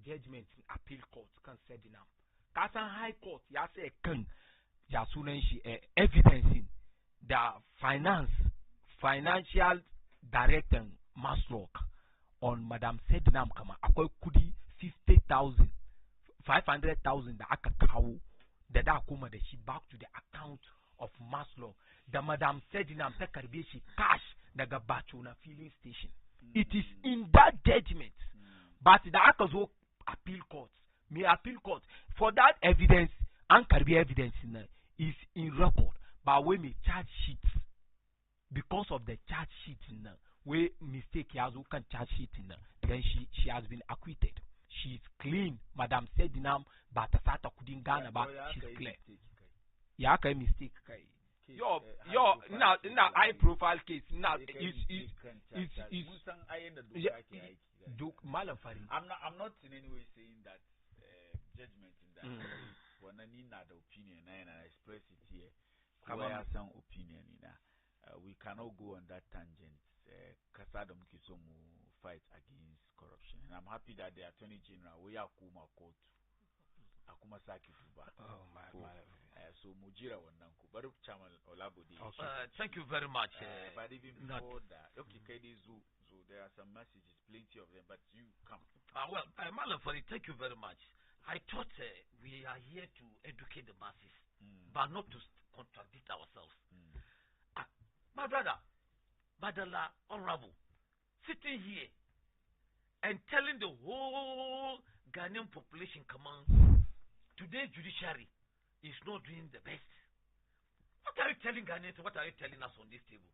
judgment in appeal court kan sedinam kasan high court ya sai kan ya sunan shi evidencing da financial director Maslock on Madam Sedinam kama akwai kudi 500,000 da aka kawo da kuma da shi back to the account of Maslock da Madam Sedinam ta karbe shi cash daga Bachona filling station. It is in that judgment. But da aka zo appeal court, for that evidence, an karbi evidence is in record, but we may charge sheet because of the charge sheet we mistake yazo can charge sheet then she has been acquitted. She is clean. Madam Sedinam but sata kudin Ghana ba she's clear. Ya kai mistake kai. Yo na high profile case na is Malam Fari. I'm not in any way saying that judgment in that when I need that opinion and I express it here. I have some opinion in that. We cannot go on that tangent. Kasadam Kisomu fight against corruption. And I'm happy that the Attorney General we are Akuma Saki Tuba. Oh my so Mujira Wananku. Baru Chamal Olabodi. Thank you very much. But even before that, okay, so there are some messages, plenty of them, but you come. Well, Malam Fari, thank you very much. I thought we are here to educate the masses, but not to contradict ourselves. My brother, Badala, Honorable, sitting here and telling the whole Ghanaian population, come on, today's judiciary is not doing the best. What are you telling Ghanaians? What are you telling us on this table?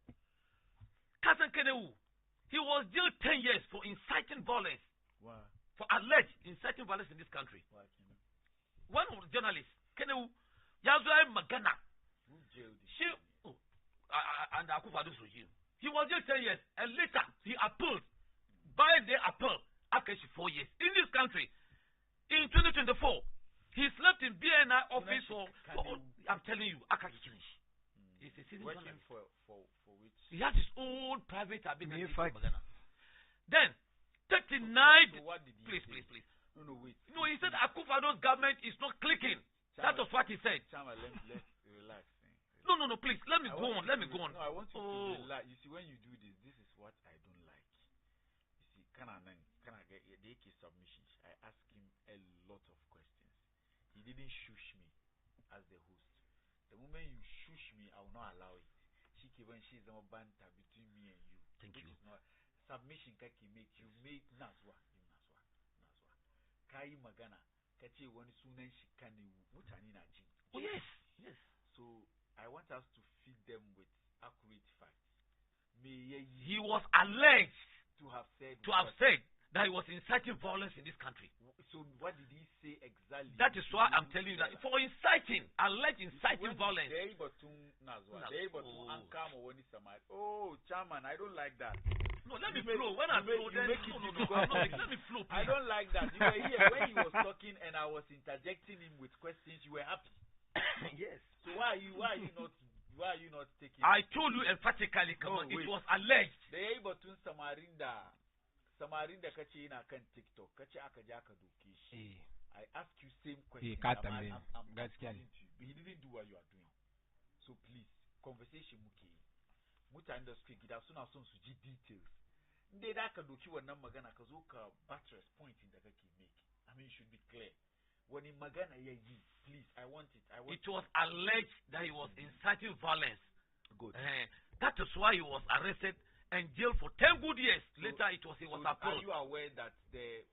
Cousin Kenewu, he was jailed 10 years for inciting violence. Wow. For alleged inciting violence in this country. Wow. One of the journalists, Kenewu, Yazwai Magana, who jailed him? And Akufado's regime. He was jailed 10 years, and later he appealed. By the appeal, after 4 years in this country, in 2024, he slept in BNI office for I'm telling you, Akaki Kinish. He's a citizen. Working for which? He has his own private ability. Then 39. So what did he say? Please. No, wait. No, he said Akufado's government is not clicking. Chama, that was what he said. Chama, let's relax. No, please. Let me go on. No, I want you to relax. You see, when you do this is what I don't like. You see, can I get the AK submissions? I asked him a lot of questions. He didn't shush me as the host. The moment you shush me, I will not allow it. She's a banter between me and you. Thank you. Not submission kaki make you make Nazwa. Kai magana. Kachi wani sunan shi kanewu. Mutani na jin. Oh yes. So I want us to feed them with accurate facts. He was alleged to have said that he was inciting violence in this country. So what did he say exactly? That is why I'm telling you that for alleged inciting violence. Oh, Chairman, I don't like that. No, let me flow. When I flow, then let me flow. Please. I don't like that. You were here when he was talking and I was interjecting him with questions. You were happy. Yes. So why are you not taking? I told you emphatically, come on. It was alleged. The Ibatun Samarinda kace yana kan TikTok, kace aka ja ka doke shi. I ask you same question. I'm asking you. He didn't do what you are doing. So please, conversation muke. Mutane da suke gida suna son su ji details. Indai da ka doki wannan magana ka zo ka buttress point da kake make. I mean, it should be clear. When in magana yayi, please, I want it. It was alleged that he was inciting violence. Good. That is why he was arrested and jailed for 10 good years. Later, it was Are you aware that the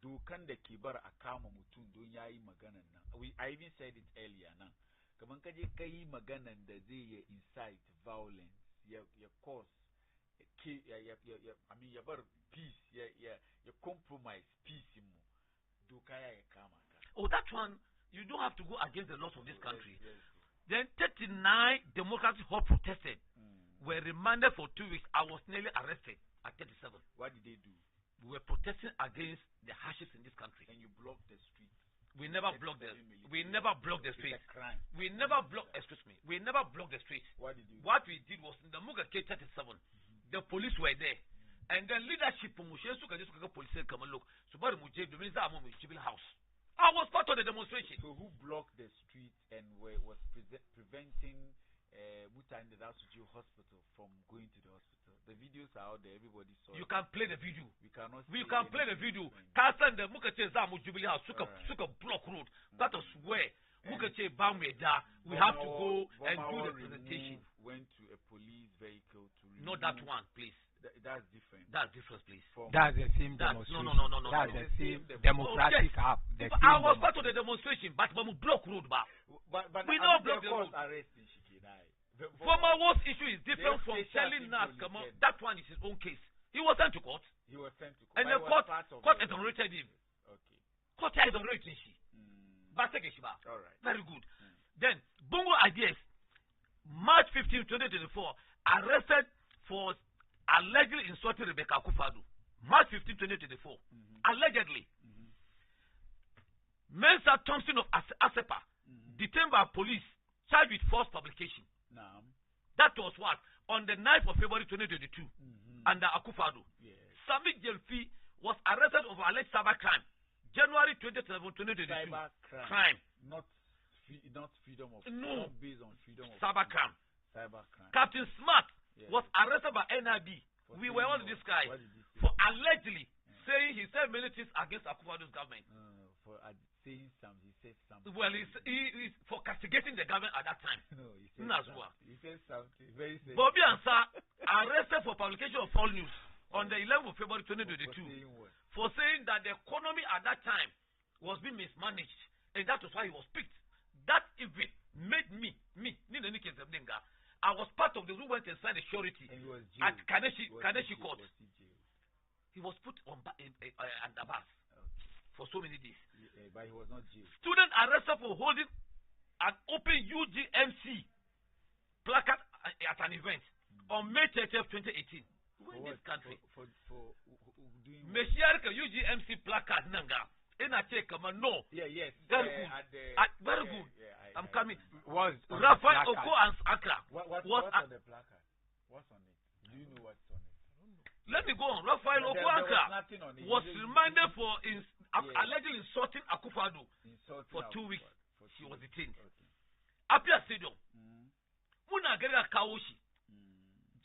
dokan da ke bar a kama mutum don ya yi maganan nan? I even said it earlier nan. Kaman ka je ka yi maganan da zai ya incite violence, ya cause, I mean, ya bar peace, ya compromise peace mu. Doka ya kama ka. Oh, that one, you don't have to go against the laws of this country. Yes. Then 39 Democratic who protested were remanded for 2 weeks. I was nearly arrested at 37. What did they do? We were protesting against the hardships in this country. And you blocked the street. We never blocked the street. We never blocked the street. It's a crime. We never blocked the street. What did you do? What we did was in the Muga K37, the police were there. And the leadership of Mushe Suka police said, come and look. So what Mujay Dumiza house. I was part of the demonstration. So who blocked the street and was preventing Mutande Dasuji Hospital from going to the hospital? The videos are out there. Everybody saw. You can play the video. We cannot. We can play the video. Kasan the Mukache Zamu Jubilee House suka block road. That was where Mukache Bamweda. We have to go and do the presentation. Went to a police vehicle to. Not that one, please. That's different. That's different, please. That's the same demonstration. No. That's the same democratic app. I was part of the demonstration, but we block road back. But we don't block the road. Arrest in Shikinai. Former worst issue is different from telling us, come on, that one is his own case. He was sent to court. And the court exonerated him. Okay. Court exonerated him. All right. Very good. Then, Bongo Ideas, March 15, 2024, arrested for allegedly insulting Rebecca Akufo-Addo. March 15, 2024. Allegedly. Mensa Thompson of Asepa, detained by police, charged with false publication. That was what? On the 9th of February 2022, under Akufo-Addo. Yes. Sami Jelfi was arrested over alleged cyber crime. January 27, 2022. Cyber crime. Not freedom of. No. Not based on freedom of. Cyber crime. Cyber crime. Captain Smart was arrested by NIB. We were on this guy for allegedly saying he said many things against Akufo-Addo's government. For saying something, he said something. Well, he's for castigating the government at that time. No, he said something. He said something very sensitive. Bobby Ansah arrested for publication of false news on the 11th of February 2022 for saying that the economy at that time was being mismanaged, and that was why he was picked. That event made me, I was part of the who went and signed a surety at Kaneshi Court. He was put on under bars for so many days. But he was not jailed. Student arrested for holding an open UGMC placard at an event on May 30th, 2018. Who in this country? For doing Meshiarka UGMC placard nanga. In a check, no. Yes. Very good. Very good. I'm coming. Rafael Oko and Accra. What's on the placard? What's on it? Do you know what's on it? Let me go on. Rafael Oko Accra was remanded for allegedly insulting Akufo-Addo for 2 weeks. She was detained. Apia Stadium. Muna Gerga Kaoshi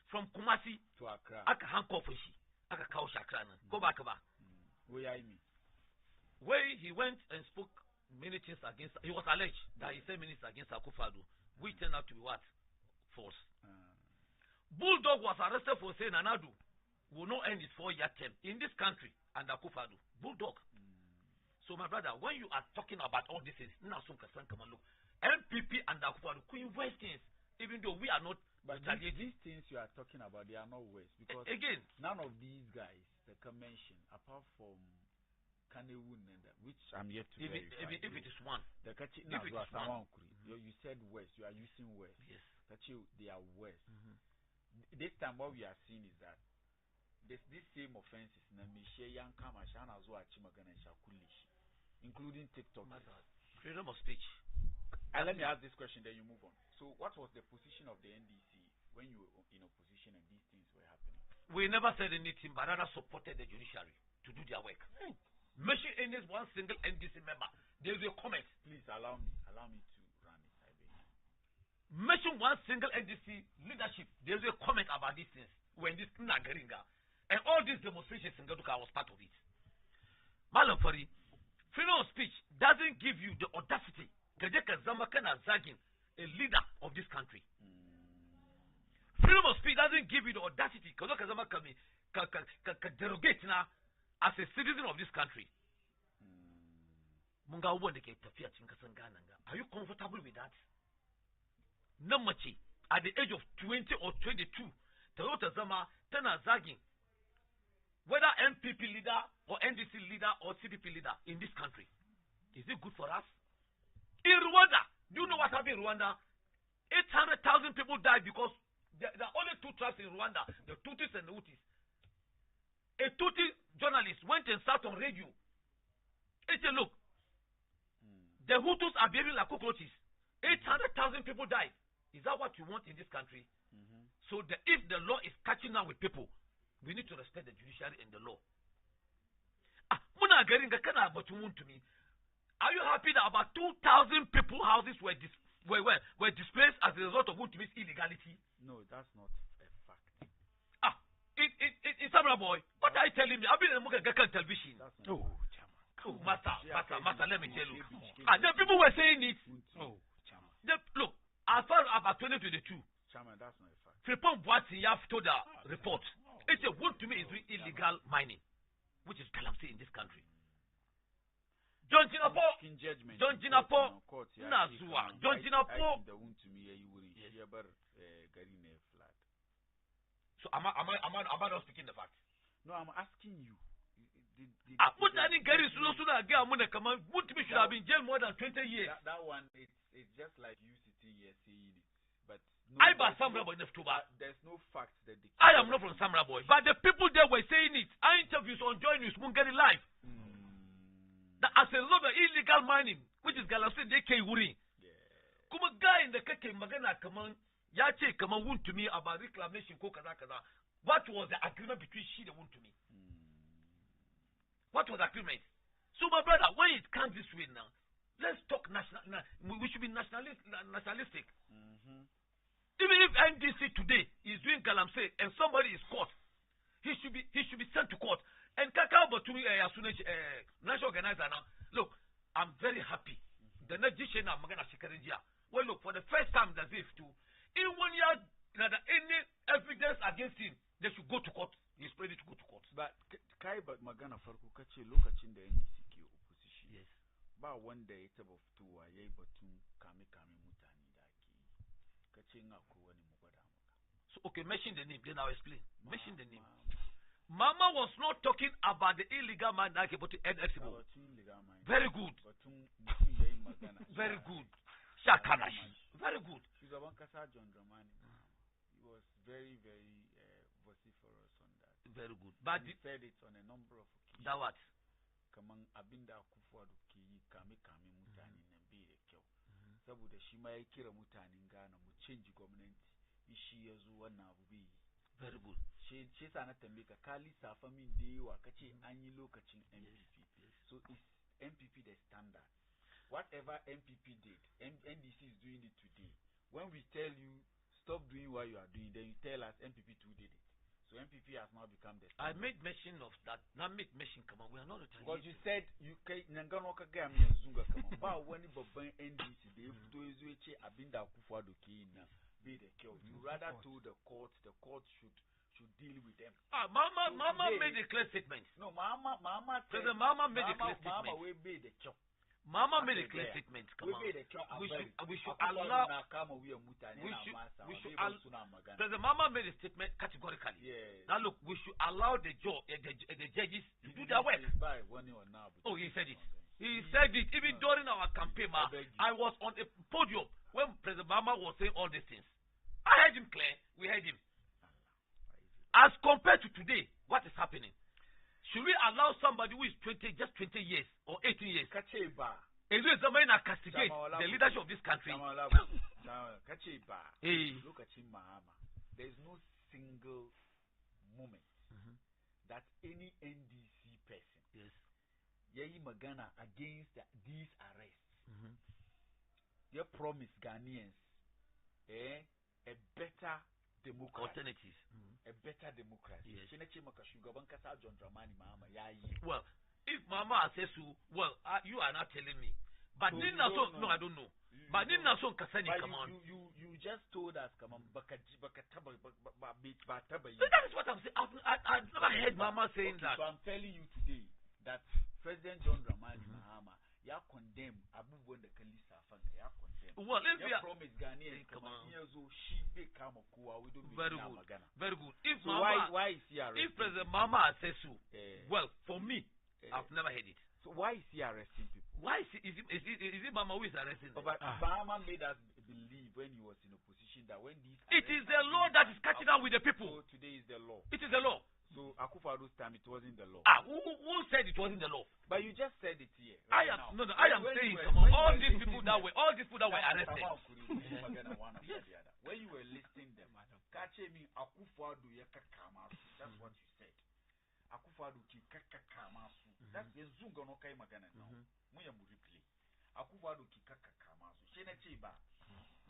from Kumasi to Accra. Aka handcuff she. Aka Kaoshi Accra. Go back. Where he went and spoke many things against, he was alleged that he said many things against Akufo-Addo, which turned out to be what? False. Bulldog was arrested for saying Anadu will not end his 4-year term in this country under Akufo-Addo. Bulldog. So my brother, when you are talking about all these things, MPP and Akufo-Addo could invest things, even though we are not. But these things you are talking about, they are not worse because again, none of these guys they can mention apart from Kanewun and that, which I'm yet to verify. If it is one. The Kachi if it is one. You said worse. You are using worse. Yes. Kachi, they are worse. This time what we are seeing is that this same offenses including TikTok. Freedom of speech. And let me ask this question, then you move on. So what was the position of the NDC when you were in opposition and these things were happening? We never said anything, but rather supported the judiciary to do their work. Mention any one single NDC member. There is a comment. Please allow me to run it. I beg. Mention one single NDC leadership. There is a comment about these things when this Nagaringa and all these demonstrations in Gaduka was part of it. Malam Fari, freedom of speech doesn't give you the audacity. A leader of this country. freedom of speech doesn't give you the audacity. Derogate now as a citizen of this country. Are you comfortable with that? Namachi, at the age of 20 or 22, Toyota Zama, Tana Zagin, whether MPP leader or NDC leader or CDP leader in this country, is it good for us? In Rwanda, do you know what happened in Rwanda? 800,000 people died because there are only two tribes in Rwanda, the Tutsis and the Hutus. A Tutsi journalist went and sat on radio. He said, look, the Hutus are behaving like cockroaches. 800,000 people died. Is that what you want in this country? So if the law is catching up with people, we need to respect the judiciary and the law. Are you happy that about 2,000 people houses were displaced as a result of Wuntumi's illegality? No, that's not a fact. It's Samra boy. What are you telling me? I've been in Mugakan television. Master, let me tell you. The people were saying it. Look, as far as about 2022, Chairman, that's not a fact. Fripon Boati have told the report. It's a Wuntumi is doing illegal mining, which is calamity in this country. John Jinapo, Nazua, John Jinapo. So am I not speaking the fact? No, I'm asking you. Mutani Gary Sulusuna Gamuna Kaman Wuntumi should have been jailed more than 20 years. That one, it's just like you sitting here saying it. But no, there's no fact that I am not from Samra Boy, but the people there were saying it. Our interviews on Joy News, Mungari Live. That as a result of illegal mining, which is Galamsey DK Wuri. Kuma guy in the Keke Magana Kaman, Yache Kaman Wuntumi about reclamation, Kokaza. What was the agreement between she and Wuntumi? What was the agreement? So, my brother, when it comes this way now, let's talk national. We should be nationalistic. Even if NDC today is doing Galamsey and somebody is caught, he should be sent to court. And Kakao Batumi national organizer now. Look, I'm very happy. The next decision I'm gonna Shikarinja. Well, look, for the first time that's if too, in 1 year, any evidence against him, they should go to court. He's ready to go to court. But Kai but Magana Farku Kachi look at in the NDC opposition. Yes. But one day it's about 2 years, but Kami Mutani Daki. Kachinga Kuani Mugada. So okay, mention the name, then I'll explain. Mention the name. Mama was not talking about the illegal man like about the NXO. Very good. Very good. Shakanashi. Very good. He's a Wankasa John Dramani. He was very, very vociferous on that. Very good. But he said it on a number of occasions. That what? Kamang Abinda Kufuadu Ki Kami Mutani Nambi Kyo. Sabu the Shima Kira Mutani Ghana mu change government. Ishi Yazu Nabubi. Very good. She's an attempt Kali Safami Day Wakachi Anyi Lokachin MPP. So is MPP the standard? Whatever MPP did, NDC is doing it today. When we tell you stop doing what you are doing, then you tell us MPP too did it. So MPP has now become the standard. I made mention of that. Now make mention come on. We are not retaliating. Because you said you can Nanganoka Gam Zunga come on. But when you buy NDC, they do is which Abinda Kufuado Kina be the kill. You rather to the court should deal with them. Mama made a clear statement. No, Mama President Mama made a clear statement. Mama will be the kill. Mama made a clear statement. Come on. We should allow. President Mama made a statement categorically. Yeah. Now look, we should allow the judges to do their work. Oh, he said it. He said it even during our campaign. I was on a podium when President Mama was saying all these things. I heard him clear. We heard him. As compared to today, what is happening? Should we allow somebody who is just 20 years or 18 years? Castigate the leadership of this country. Look at him, Mahama. There is no single moment that any NDC person, Magana against these arrests, they promise Ghanaians a better democracy. Alternatives. A better democracy. Yes. Well, if Mama says so, well, you are not telling me But so no, I don't know. But then na so kasani come on. You just told us come on baka taba ba taba. So that is what I'm saying. I've never heard Mama saying that. So I'm telling you today that President John Dramani Mahama ya condemn Abu Bonda Kalisa Fanka ya condemn. Well, if you promise Ghanaians come on years old she be come kuwa we don't very good. Magana. Very good. If so Mama, why is he arresting? If President Mama says so, well, for me, I've never heard it. So why is he arresting people? Why is it Mama who is arresting them? But Mama made us believe when he was in opposition that when these it is the law that is catching up with the people. So today is the law. It is the law. So Akufo-Addo's time it wasn't the law. Who said it wasn't the law? But you just said it here. Right I am saying all these people that were arrested. When you were listing them, Kache me Akufo-Addo yakakamasu. That's what you said. Akufo-Addo ki kakakamasu. That's the zunga no kai magana now. Muya mu replay. Akufo-Addo ki kakakamasu. Shene chiba.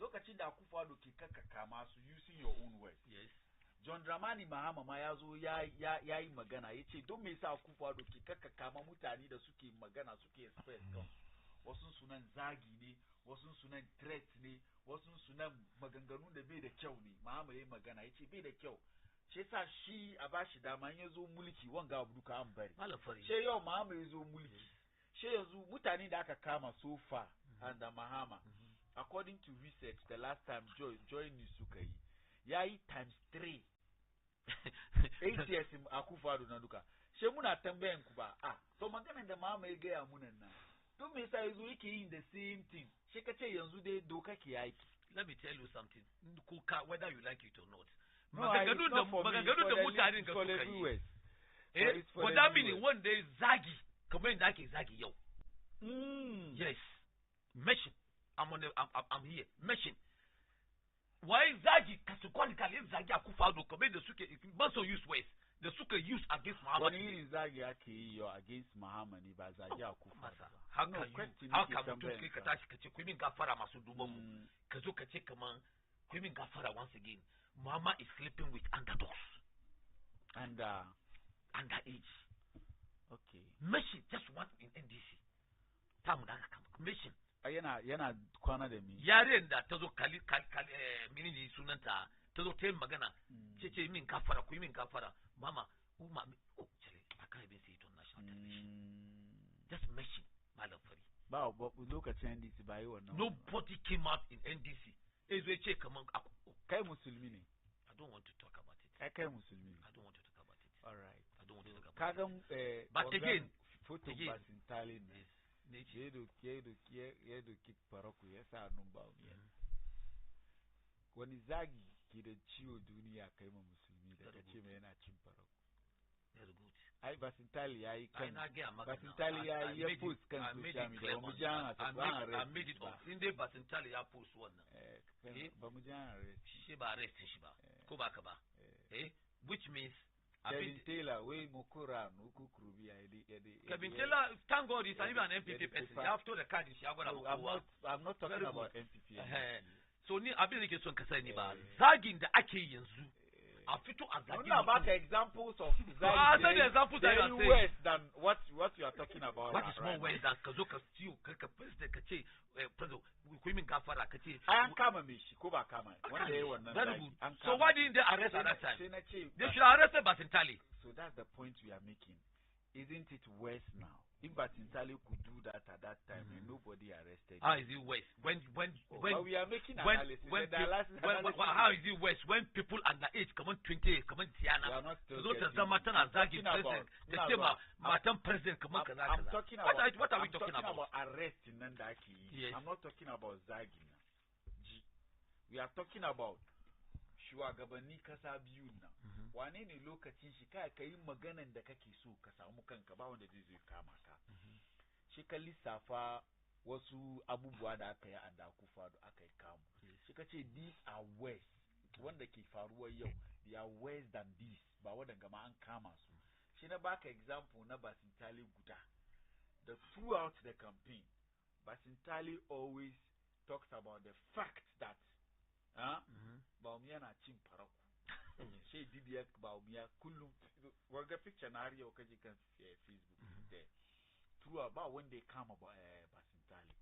Lokacin da Akufo-Addo ki kakakamasu using your own words. Yes. John Dramani Mahama ma ya zo ya yi magana ya ce don me yasa Akufo-Addo ke kakkama mutane da suke magana suke express kan wasu sunan zagi ne wasu sunan threat ne wasu sunan maganganun da bai da kyau ne Mahama yayi magana ya ce bai da kyau shi yasa shi a bashi dama ya zo mulki wanga abu duka an bari shi yau Mahama ya zo mulki shi yanzu mutane da aka kama so far under Mahama according to research the last time join news suka yi yayi times 3 8 years Akufo-Addo na duka she muna tambayan ku ba to maganar da Mahama ya gaya munan nan to me yasa yazo yake yin the same thing she kace yanzu dai doka ke yaki. Let me tell you something kuka whether you like it or not maganganun da mutanen ga suka yi for that meaning one day zagi kamar yadda ake zagi yau yes mention I'm here mention why zagi consequently zagi Akufo-Addo kamar da suke ban so use ways da suka use against Muhammad wani irin zagi ake yi yau against Muhammad ne ba zagi Akufo-Addo how can mutum ka tashi ka ce ku min gafara masu duban mu ka zo ka ce kaman ku min gafara once again Muhammad is sleeping with underdogs and underage okay mission just one in NDC tamu da aka kama mission yana kwana da mi yaren da ta zo minini sunanta ta zo ta yi magana ce min gafara ku yi min gafara mama cire a kan abin sai ton national television just mention malam fari ba lokacin NDC ba yi wannan nobody came out in NDC ezo ya ce kaman kai musulmi ne I don't want to talk about it kai musulmi ne I don't want to talk about it all right I don't want to talk about it but again photo basin talin ne ya doki faraku ya sa nun ba wani zagi ke da ciwo duniya kai ma musulmi da kace mai yana cin faraku ai basintali yayi kan basintali yayi ya post kan social media ba mu jana ta ba made it up in dai basintali ya post wannan ba mu jana shi ba arrest shi ba ko ba ka ba which means Kevin Taylor, we mukura nuku kurubi Kevin Taylor, thank God he's even an MPP person. You have to the card is I'm not talking about MPP. So ni abin da ke son ka sani ba zagin da ake yanzu a fito a zagin. I'm about examples of zagin. The examples that you are saying. Worse than what you are talking about. What is more worse than ka zo ka steal ka president ka ce president ku min gafara ka ce an kama me shi ko ba kama wanda yayi wannan zagi. So why didn't they arrest at that time? They should arrest Basintali. So that's the point we are making. Isn't it worse now? If Basintali could do that at that time and nobody arrested him. How is it worse? When we are making analysis. How is it worse? When people underage come on 28, come on Tiana. Those are the Matan Zagi president. The same Matan president come on. I'm talking about what are we talking about? Arrest in Nandaki. Yes. I'm not talking about Zagi. We are talking about shugabanni kasa biyu nan wane ne lokacin shi kai kai maganan da kake so ka samu kanka ba wanda zai kama ka shi ka lissafa wasu abubuwa da aka yi a Akufo-Addo aka yi kamu shi ka ce these are worse wanda ke faruwa yau they are worse than this ba wadanda ma an kama su shi na baka example na Basintali guda the throughout the campaign Basintali always talks about the fact that Baumiya na cin faraku shi didiya Baumiya kullum warga picture na har yau kaje kan Facebook there through ba wanda ya kama Basintali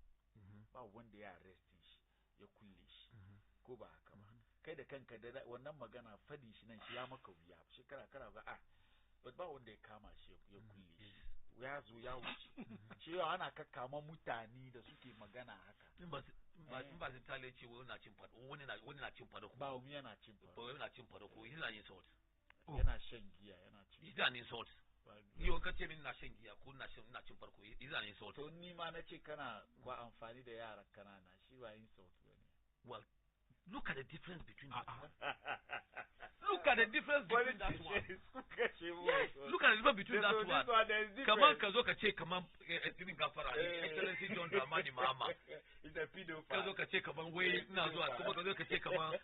ba wanda ya arrestin shi ya kulle shi ko ba haka ba kai da kanka da wannan magana fadin shi nan shi ya maka wuya shekara ga ba wanda ya kama shi ya kulle shi ya zo ya wuce cewa ana kakkama mutane da suke magana haka in ba su tale ce wani na cin fado wani na cin fado ba wani yana cin fado wani na cin fado ko yana yin salt yana shan giya yana cin yana yin salt yau ka ce min na shan giya ko na cin farko yana yin salt to ni ma na ce kana ba amfani da yara kanana shi ba yin salt bane well look at the difference between the two. Look at the difference between that one. Yes, look at the difference between that one. Kaman ka zo ka ce kaman irin gafara excellency John Dramani Mahama. It's a pedophile. Ka zo ka ce kaman wai ina zuwa kuma ka zo ka ce kaman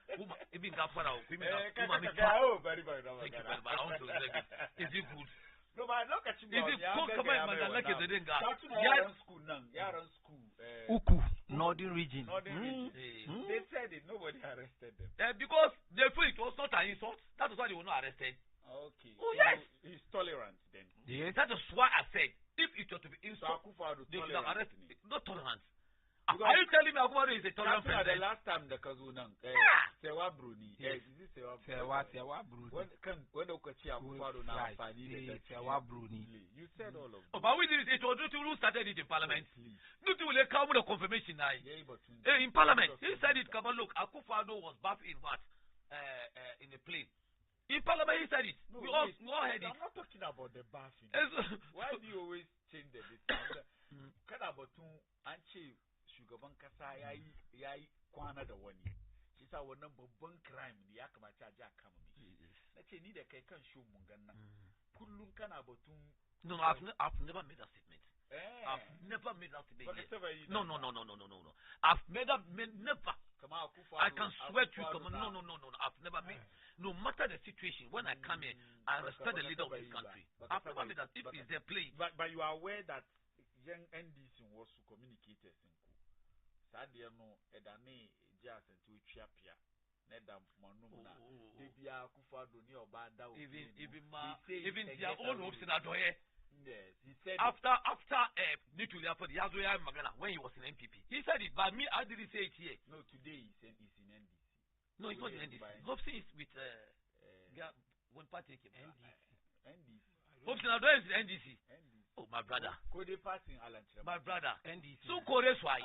ibin gafara ko ibin kuma mi ta. Oh, very very Thank you very much. I want to respect it. Is it good? No, ba lokacin ba ya ko kaman manzan nake da dinga. Yaran school nan, yaran school. Uku. Northern region. They said it. Nobody arrested them. Because they feel it was not an insult. That is why they were not arrested. Okay. Oh yes. He's tolerant then. Yes. That is why I said if it were to be insult, they should have arrested. Not tolerant. Are you telling me Akufo-Addo is a tolerant president? The last time the Kazunang, Sewa Bruni. Yes. Is it Sewa Bruni? When Okachi Akufo-Addo now Sewa Bruni. You said all of them. But we did it. It was who started it in Parliament. Nothing will come with a confirmation now. In Parliament, he said it. Come on, look. Akufo-Addo was back in what? In a plane. In Parliament, he said it. No, we all heard it. I'm not talking about the bathing. Why do you always change the bit? Kada batun an ce shugaban kasa yayi kwana da wani. Shi sa wannan babban crime ne ya kamata a ji a kama mai. Nace ni da kai kan show mun gannan. Kullun kana batun. No, I've never made that statement. I've never made that statement. No. I've never. I can swear to you. No. I've never made. No matter the situation, when I come here, I respect the leader of this country. I've never made that. If it's their play. But you are aware that young NDC was to communicate this thing. Sadia no edane just to chiapia. Neda manumna. Debia Akufo-Addo ni obada. Even their own hopes in Adoye. Yes, he said after Nitulia for the Azoya Magana when he was in MPP. He said it, but me I didn't say it here. No, today he's in NDC. No, it's not in NDC. Hopsi is with one party came. NDC. Hopsi Adoye is in NDC. Oh, my brother. My brother. NDC. So Kore's why?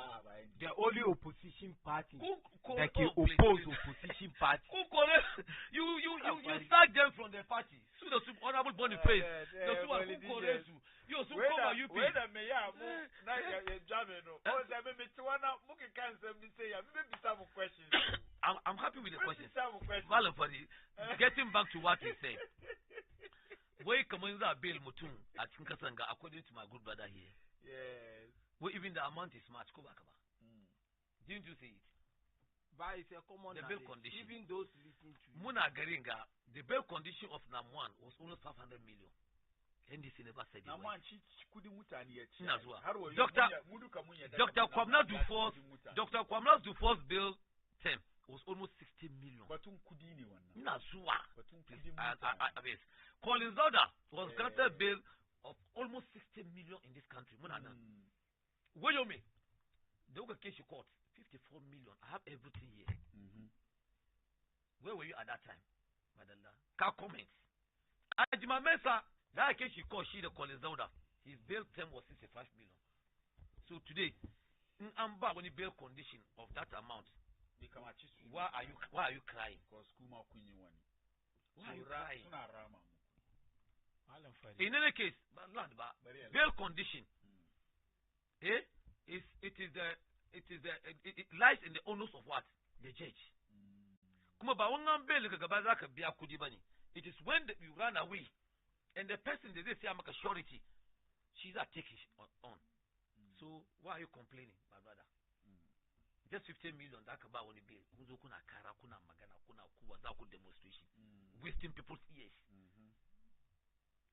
The only opposition party that can oppose opposition party. You start them from the party. So the honorable Boniface. The Kore's. You so come you wait a minute, na Jameno. Oh, there may be one muke cancer me say maybe some questions. I'm happy with the questions. Well, for getting back to what he said. Wai kamar za a bail mutum a cikin kasan ga according to my good brother here. Yes. Wai even the amount is much ko ba ka ba. Didn't you see it? But it's a common the bail condition. Even those listening to you. Muna garin ga the bail condition of Nam1 was almost 500 million. NDC never said it. Nam1 shi kudi mutane ya ci. Ina zuwa. Dr. Kwamna Dufour's bail term was almost 60 million. Batun kudi ne wannan. Ina zuwa. Batun kudi mutane. Colin Zauda was granted bail of almost 60 million in this country. Muna nan. What you mean? They will case you court 54 million. I have everything here. Where were you at that time, Madalla? Can comment. Ajima Mensah, that case you call she the Colin Zauda. His bail term was 65 million. So today, Amba when bail condition of that amount. Why are you crying? Because Kuma Queen one. Why are you crying? In any case, bail condition, it lies in the onus of what? The judge. It is when you run away and the person they say I'm a surety, she's a take it on. So why are you complaining, my brother? Just 15 million that can buy on the bill. Kuna kara, kuna magana, kuna kuwa, that could demonstration. Wasting people's ears.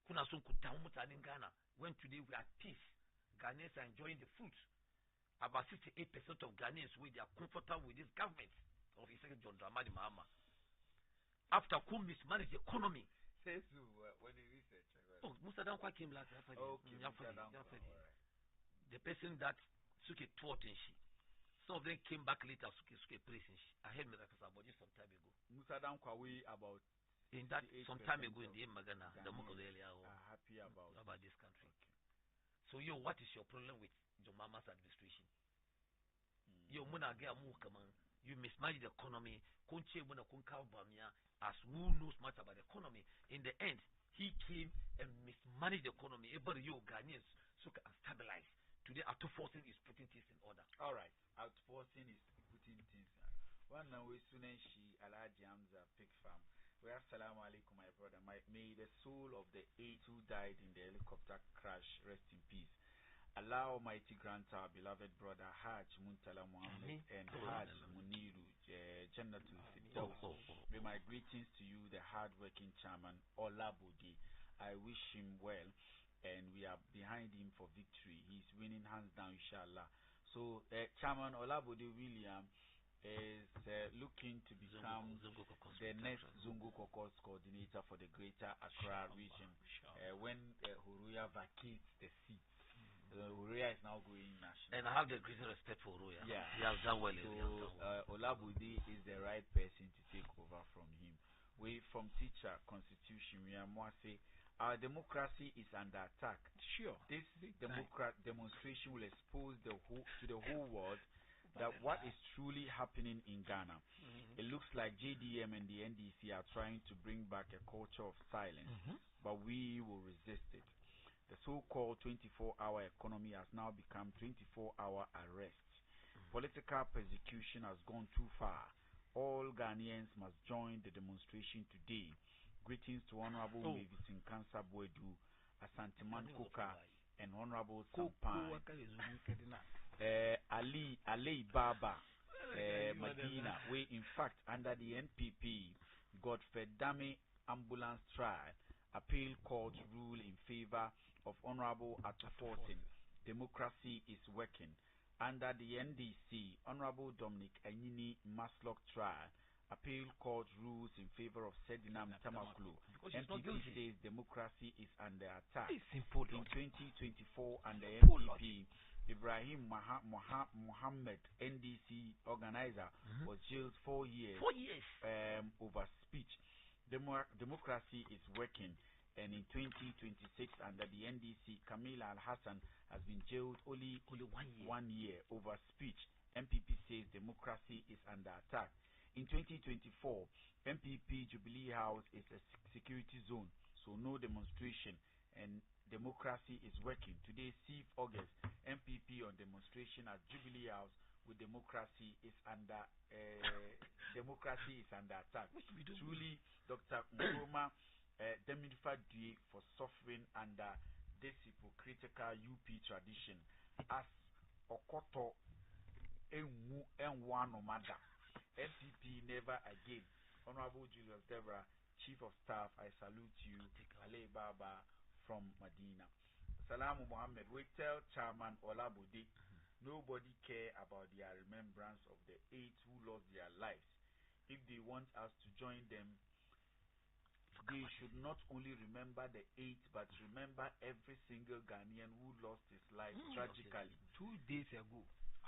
Kuna sunku down mutani Ghana. When today we are at peace, Ghanaians are enjoying the fruit. About 68% of Ghanaians they are comfortable with this government of His Excellency John Dramani Mahama. After who mismanaged the economy. Says when he research. Oh, Musa Dankwa came last year. Okay. The person that took it taught in she. Some of them came back later. Suke praise. I heard Mr. Kasabodi some time ago. Musa Dankwawe about In that, some time ago in the Magana, the Ghanaians Mokodelia are happy about this country. So, what is your problem with your mama's administration? Yo, Muna Gamu, come on. You mismanage the economy. Kunche Muna Kunka Bamia, as who knows much about the economy. In the end, he came and mismanaged the economy. Everybody, you Ghanaians, so can stabilize. Today, Outforcing is putting things in order. All right, Outforcing is putting things. One now is Sunenshi Alaji Hamza Pig Farm. We have Assalamu alaikum, my brother. May the soul of the 8 who died in the helicopter crash rest in peace. Allah Almighty grant our beloved brother Hajj Muntala Muhammad and Hajj Muniru Jannatul Firdaus. With my greetings to you, the hard-working chairman Olabode. I wish him well, and we are behind him for victory. He's winning hands down, inshallah. So, Chairman Olabode William is looking to become the next Zungu Caucus coordinator for the Greater Accra region when Huruya vacates the seat. Huruya is now going national. And I have the greatest respect for Huruya. Yeah. He has done well. So Olabode is the right person to take over from him. We from teacher constitution, we are more say our democracy is under attack. Sure. This demonstration will expose to the whole world that what is truly happening in Ghana. It looks like JDM and the NDC are trying to bring back a culture of silence, but we will resist it. The so-called 24-hour economy has now become 24-hour arrest. Political persecution has gone too far. All Ghanaians must join the demonstration today. Greetings to Honorable Mavisin Kansa Boedu, Asanteman Koka, and Honorable Sampan. Ali Baba Medina, we in fact under the NPP Godfrey Dame ambulance trial appeal court rule in favor of Honorable Atforcing. Democracy is working. Under the NDC, Honorable Dominic Anyini Maslock trial appeal court rules in favor of Sedinam Tamaklu. NPP says democracy is under attack. In 2024 under NPP, Ibrahim Mohammed, NDC organizer, was jailed 4 years, over speech. Democracy is working. And in 2026, under the NDC, Kamila Al-Hassan has been jailed only 1 year over speech. MPP says democracy is under attack. In 2024, MPP Jubilee House is a security zone, so no demonstration, and democracy is working. Today, 6th August, MPP on demonstration at Jubilee House with democracy is under attack. Truly, Dr. Nkrumah Demilfa Due for suffering under this hypocritical UP tradition as Okoto Enwanomada. MPP never again. Honorable Julius Debra, Chief of Staff, I salute you. Ali Baba from Medina. Salamu Muhammad, we tell Chairman Olabode, nobody care about their remembrance of the 8 who lost their lives. If they want us to join them, they should not only remember the 8, but remember every single Ghanaian who lost his life tragically. 2 days ago.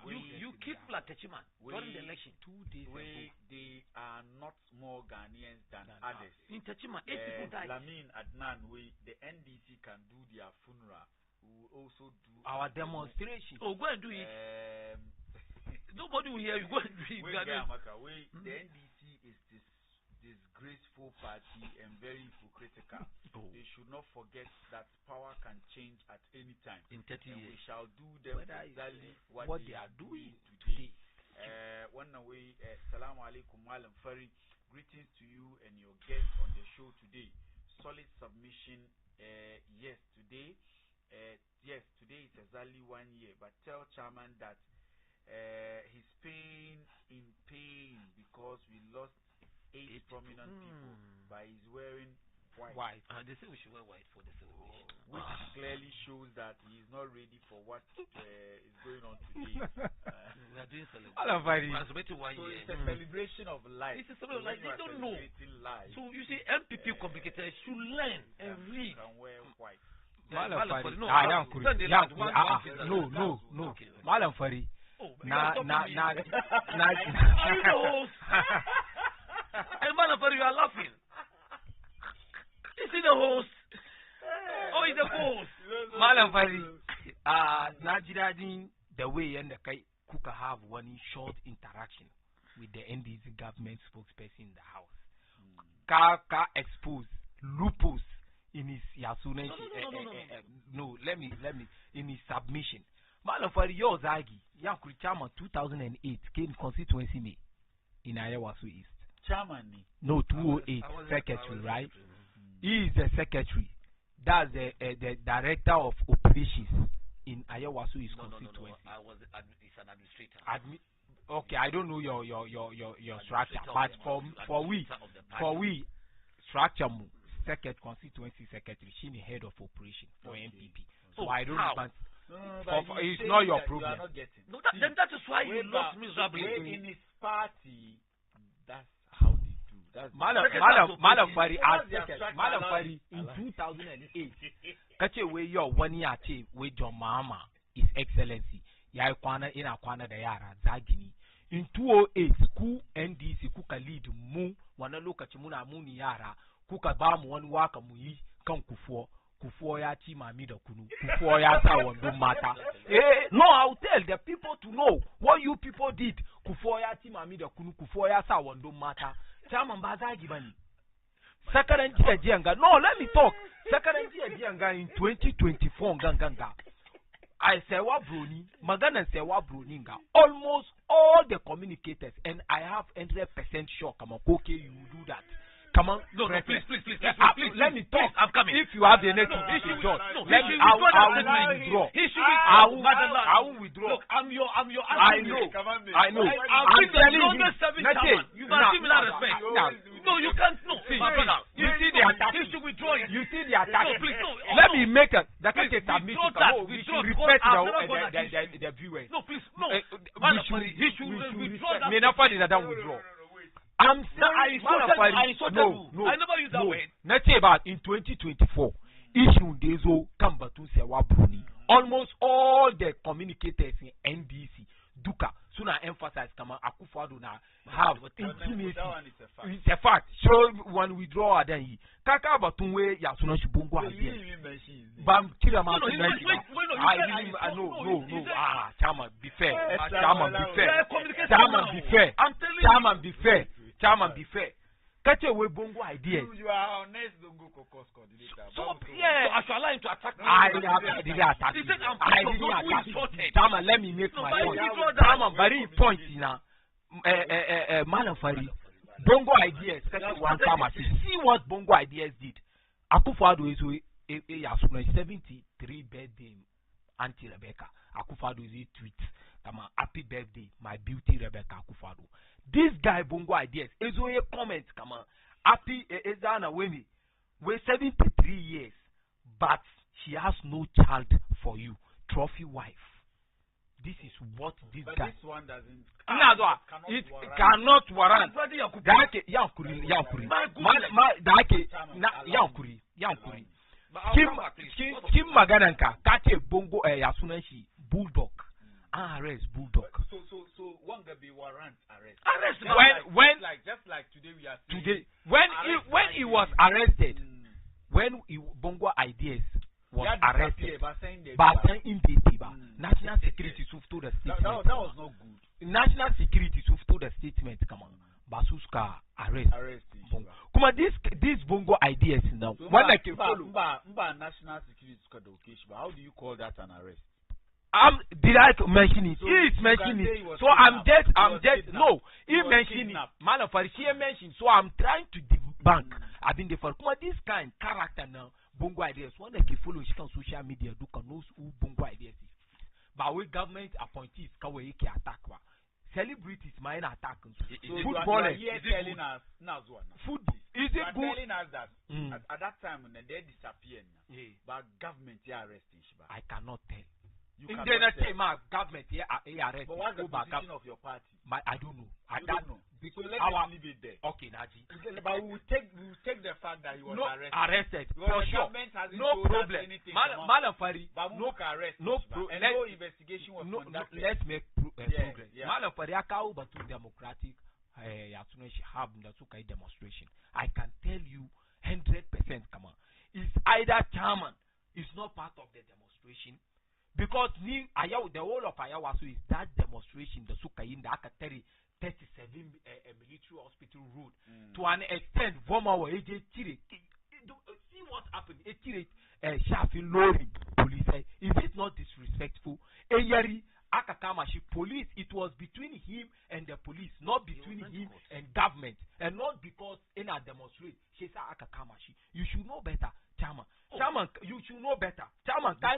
You keep Flatechiman during the election. 2 days ago. They are not more Ghanaians than others. In Techiman, 8 people died. Lamin Adnan, the NDC can do their funeral. We will also do our demonstration. Oh, go and do it. Nobody will hear you. Go and do it. The NDC is this disgraceful party and very hypocritical. They should not forget that power can change at any time. In 30 years. We shall do them exactly what they are doing today. One away, Salamu alaikum, Malam Fari. Greetings to you and your guests on the show today. Solid submission. Yes, today is exactly 1 year. But tell Chairman that he's in pain because we lost 8 prominent people by his wearing white. They say we should wear white for the celebration. Which clearly shows that he is not ready for what is going on today. We are doing celebration. So it's a celebration of life. It's a celebration of life. They don't know. Life, so you see, MPP complicators should learn and read. Can wear white. No. Malam Fari, Are you the host? And Malafari, you are laughing. Is he the host? Oh, he's the host. Malafari, Najidadin, the way and the Kuka have one short interaction with the NDC government spokesperson in the house. Kaka exposed loopholes in his Yasune. No, let me in his submission. Malafari Yozagi, Yankuri Chairman 2008 came constituency me in Ayawasu East. Chairman? No, 208 secretary, right? He is the secretary. That's the director of operations in Ayawasu East constituency. No. I was he's an administrator. Okay, I don't know your structure, but for we structure second constituency secretary, she the head of operation for MPP. So I don't know, but it's not your problem. No, then that is why you lost miserably. In his party, that's how they do. That's Madam Fari in 2008. Kache we your 1 year achieve with your mama, His Excellency. Ya kwana ina kwana da yara zagini. In 2008, ku NDC kuka lead mu wana lokaci muna muni yara kuka ba mu wani waka mu yi kan kufuo ya ci mami da kunu kufuo ya sa wando mata. No, I'll tell the people to know what you people did. Kufuo ya ci mami da kunu kufuo ya sa wando mata. Chairman ba zagi bane. Sakaran jiya no, let me talk. Sakaran jiya in 2024 ganga. I say wa broni, magana say wa broni nga. Almost all the communicators, and I have 100% sure. Come on, okay, you will do that. Come on, no, please. Let me talk. I'm coming. If you have the network, I will withdraw. Look, I'm your. I know. I'm telling you. You got similar respect. No, you can't. No, see, my brother. You see the attack. He should withdraw it. You see the attack. No, please, no. Let me make a. We should respect the viewers. No, please, no. He should withdraw that. Me not find that withdraw. I'm saying, I never use that word. Let's say about in 2024, issue Dezo Kambatu Sewa Bruni. Almost all the communicators in NDC, Duka, sooner emphasize Kama Akufo-Addo na have intimacy. It's a fact. So when we draw then he Kaka Batunwe Yasuna Shibungo idea. Bam Kirama Chairman, be fair. Chairman, be fair. Catch away bongo ideas. You are honest, don't go cause coordinator. So actually to attack me. I didn't attack you. Chairman, let me make my point. Chairman, very point now. Malafari, bongo ideas. One time, see what bongo ideas did. Akufo-Addo is a 73 birthday, Auntie Rebecca. Akufo-Addo is a tweet. Happy birthday, my beauty Rebecca Akufo-Addo. This guy bongo ideas is a comment. Come on, happy Ezana Wemi. We're 73 years, but she has no child for you. Trophy wife. This is what this but guy. This one doesn't. It cannot warrant. Kim Magananka, Kate Bongo Yasunanshi, Bulldog. Arrest Bulldog. So one gonna be warrant arrest. Arrest when just like today we are today when he was arrested, when Bongo Ideas was arrested, but in the national security to the statement. That was not good. National security to the statement. Come on, Basuska arrest. Bongo. Come on, this Bongo Ideas now. So when I can follow. National security how do you call that an arrest? Did I mention it? So he is mentioning it. So no, he mentioned it. Malafari, she mentioned. So I'm trying to debunk. I've been there for this kind character now. Bongo Ideas. One that can follow on social media, do can knows who Bongo Ideas is. But we government appointees can we attack. Celebrities might attack. Footballers. Is telling us now food. Is it good? Telling us that at that time when they disappeared, but government here arresting. I cannot tell. You in cannot the government here arrest. But what's the position of your party? I don't know. I don't know. So let's leave it there. Okay, Naji. But we will take the fact that he was arrested. For sure. No problem. Malafari. No arrest. No and no investigation was conducted. Let's make progress malam fari ya kawo batu democratic ya sunan shi hub da suka yi demonstration. I can tell you 100% kama is either chairman is not part of the demonstration because ni ayaw the whole of ayawa so is that demonstration da suka yi da aka tare 37 military hospital road to an extent Voma wa eje tire see what happened tire shafin lori police is it not disrespectful eyari aka kama shi police it was between him and the police not between him and government and not because in a demonstrate she sa aka kama shi you should know better chairman you should know better chairman kai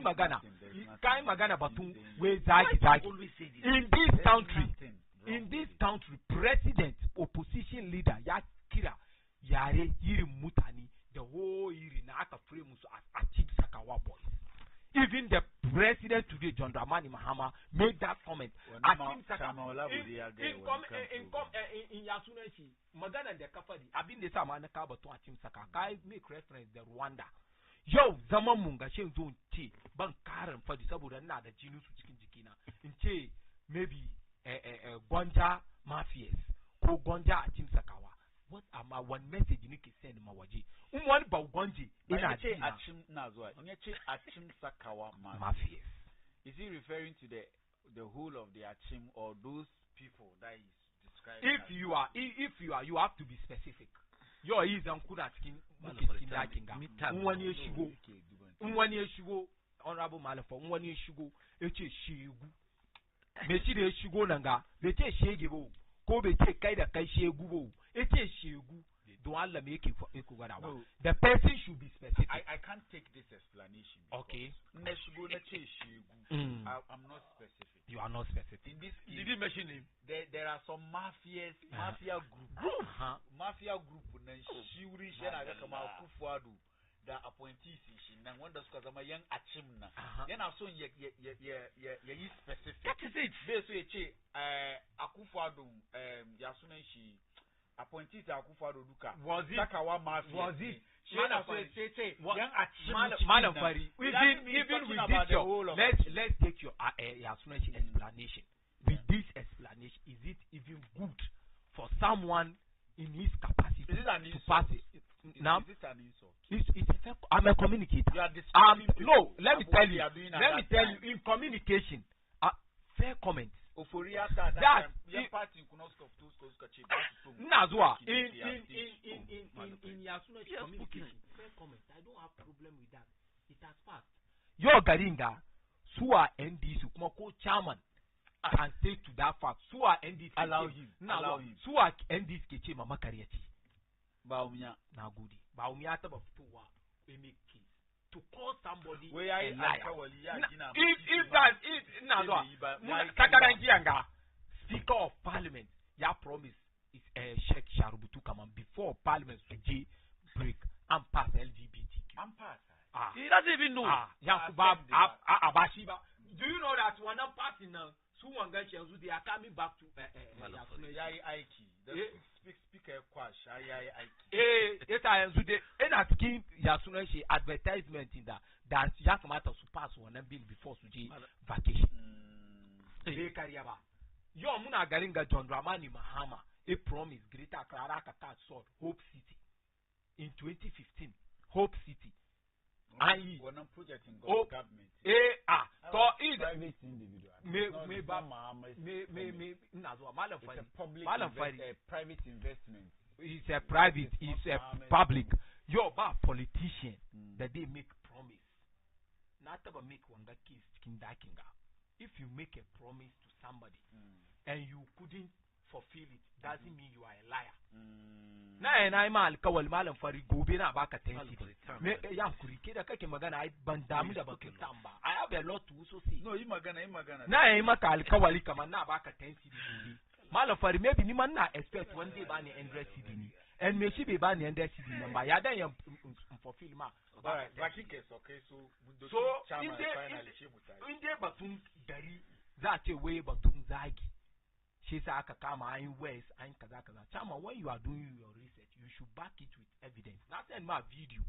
magana batun we zagi in this country president opposition leader ya kira yare yirin mutane the whole yiri na aka frame musu as Achim Sakawa boys. Even the president today, John Dramani Mahama, made that comment. Achim Sakawa in Yasuneshi, Magana de Kafadi, I've been the Samana Kaba to Achim Sakawa. I make reference the Rwanda. Yo, Zaman Munga, Shem don't tea, Bankaran for the Saburana, the Jinus Jikina, in Che, maybe Gonja Mafias, Ko Gonja Achim Sakawa. What am I one message you need to send Mawaji? One Baugonji in Achim Nazwa. Achim Sakawa Mafias. Is he referring to the whole of the Achim or those people that is describing? If you are, you have to be specific. Your is Ankuna skin Dakinga. One year Shigo, Honorable Malafo, 1 year Shigo, Eche Shigu. Mechi de Shigo Nanga, Bete Shegibo, Kobe take Kaida Kaishe Gubo, Eche Shigu. The person should be specific. I can't take this explanation. Okay. I'm not specific. You are not specific. In this case, did you mention him? There are some mafia group. Mafia group Shuri Shena Kufuadu, the appointees in wanda suka zama young Achimna. Yana so ye specific. That is it. Beso yeche Akufuadu Yasunen shi appointees Akufo-Addo Duka. Was it? Sakawa Mafia. Was it? Young Achim. Madam Fari. Even with this, let's take your explanation. With this explanation, is it even good for someone in his capacity to pass it? Now, is this an insult? I'm a communicator. You are describing no, let me tell you. In communication, fair comments. That Nazwa in Yasune's communication, fair comment. I don't have problem with that. It has passed. Your Garinga, Sua NDC, Kumako chairman, can say to that fact. Sua NDC allow him. Sua NDC keche mama kariati. Baumia na goody. Baumia taba fuwa make case to call somebody where I if Nazwa Takarangianga, Speaker of Parliament, ya promise is Sheikh Sharubutu Kaman before Parliament Suji break and pass LGBTQ. And pass. He doesn't even know. Yakuba Abashiba. Do you know that when I'm passing now, they are coming back to Speaker Kwash. Yes, I am today. And I give Yasuneshi advertisement in that Yakamata to pass one and bill before Suji vacation. Yo Muna Garinga John Dramani Mahama, a promise Greater Karakata sword Hope City in 2015. Hope City. And when I'm projecting government. Private individual. Private investment. It's a private, it's a public. You're about politician that they make promise. Not about make one that case kindakinga. If you make a promise to somebody and you couldn't fulfill it, doesn't mean you are a liar. Na ina ma alkawal malam fari gobe na baka tensi. Me ya kurike da kake magana ai ban damu da baka tamba. I have a lot to also say. No, yi magana. Na yi maka alkawali kamar na baka tensi gobe. Malam fari maybe ni man na expect one day ba ni 100 CD ni. And me shi be ba ni 100 CD number. Ya dan ya fulfill ma. Alright, okay, so inde batun dari za ce waye batun zagi. She said, I'm West, I'm Kaza. Chama, when you are doing your research, you should back it with evidence. Not send my video.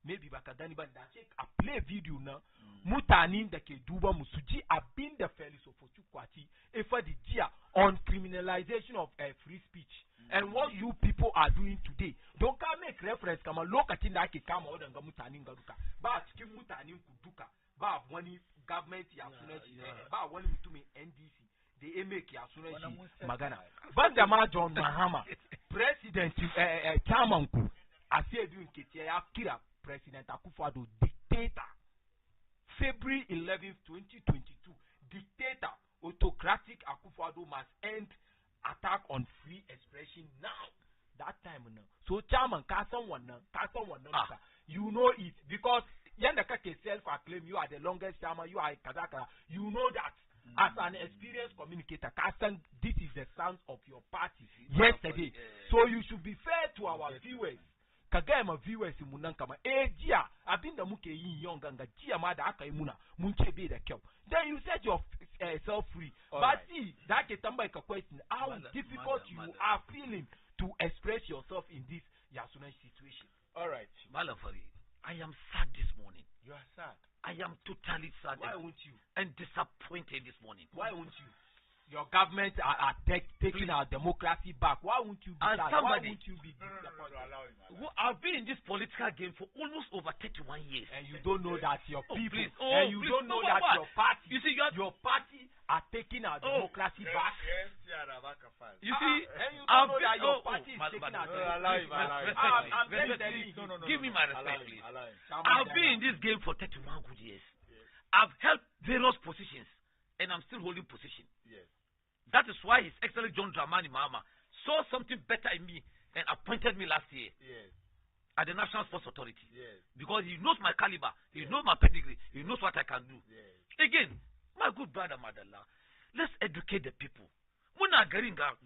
maybe baka gani ban da ce a play video na mutanen da ke duba mu su ji abin da Felix Ofochu Kwati efa di jiya on criminalization of free speech and what you people are doing today. Don ka make reference kama lokacin da ake kama wadanga mutanen ga duka ba cikin mutanen ku duka ba wani government ya sunan shi ba wani mutumin NDC da ya make ya sunan shi magana banda ma John Mahama president chairman ku a sai du nke ya kira President Akufo-Addo dictator. February 11, 2022, dictator, autocratic Akufo-Addo must end attack on free expression now. That time, no. So, chairman, you know it because Yandaka self-acclaim, you are the longest chairman, you are Kazaka, you know that. As an experienced communicator, Kasan, this is the sound of your party yesterday. So you should be fair to our viewers. Kagama viewers munanka ma jia abinda muke yin yonga nga jia ma da aka yi muna mun ce bai da kyau. Then you set yourself free. But right. See, that is somebody question how difficult you are feeling to express yourself in this Yasunan situation. All right, Malafari, I am sad this morning. You are sad. I am totally sad. Why won't you? And disappointed this morning. Why won't you? Your government are taking our democracy back. Why won't you be sad? Why won't you be disappointed? I've been in this political game for almost over 31 years. And you don't know that your people, and you don't know that your party, you see, your party are taking our democracy back. You see, and you don't know that your party is taking our democracy back. I'm telling you. Give me my respect, please. I've been in this game for 31 good years. I've held various positions, and I'm still holding position. Yes. That is why His Excellency John Dramani Mahama saw something better in me and appointed me last year at the National Sports Authority. Because he knows my caliber, he knows my pedigree, he knows what I can do. Again, my good brother Madalla, let's educate the people. Muna Garinga,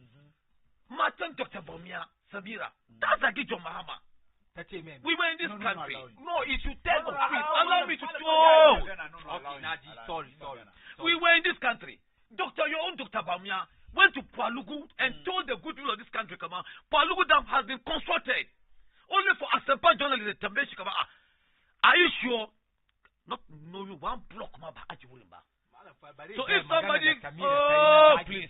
Martin Dr. Bomia, Samira, that's like John Mahama. We were in this country. No, it should tell us. Allow me to talk. Okay, Naji, sorry. We were in this country. Your own Dr. Bamia went to Palugu and told the good people of this country, come on, Palugu Dam has been constructed. Only for Asempa journalists, are you sure? Not no, you one block my back. So if somebody, please,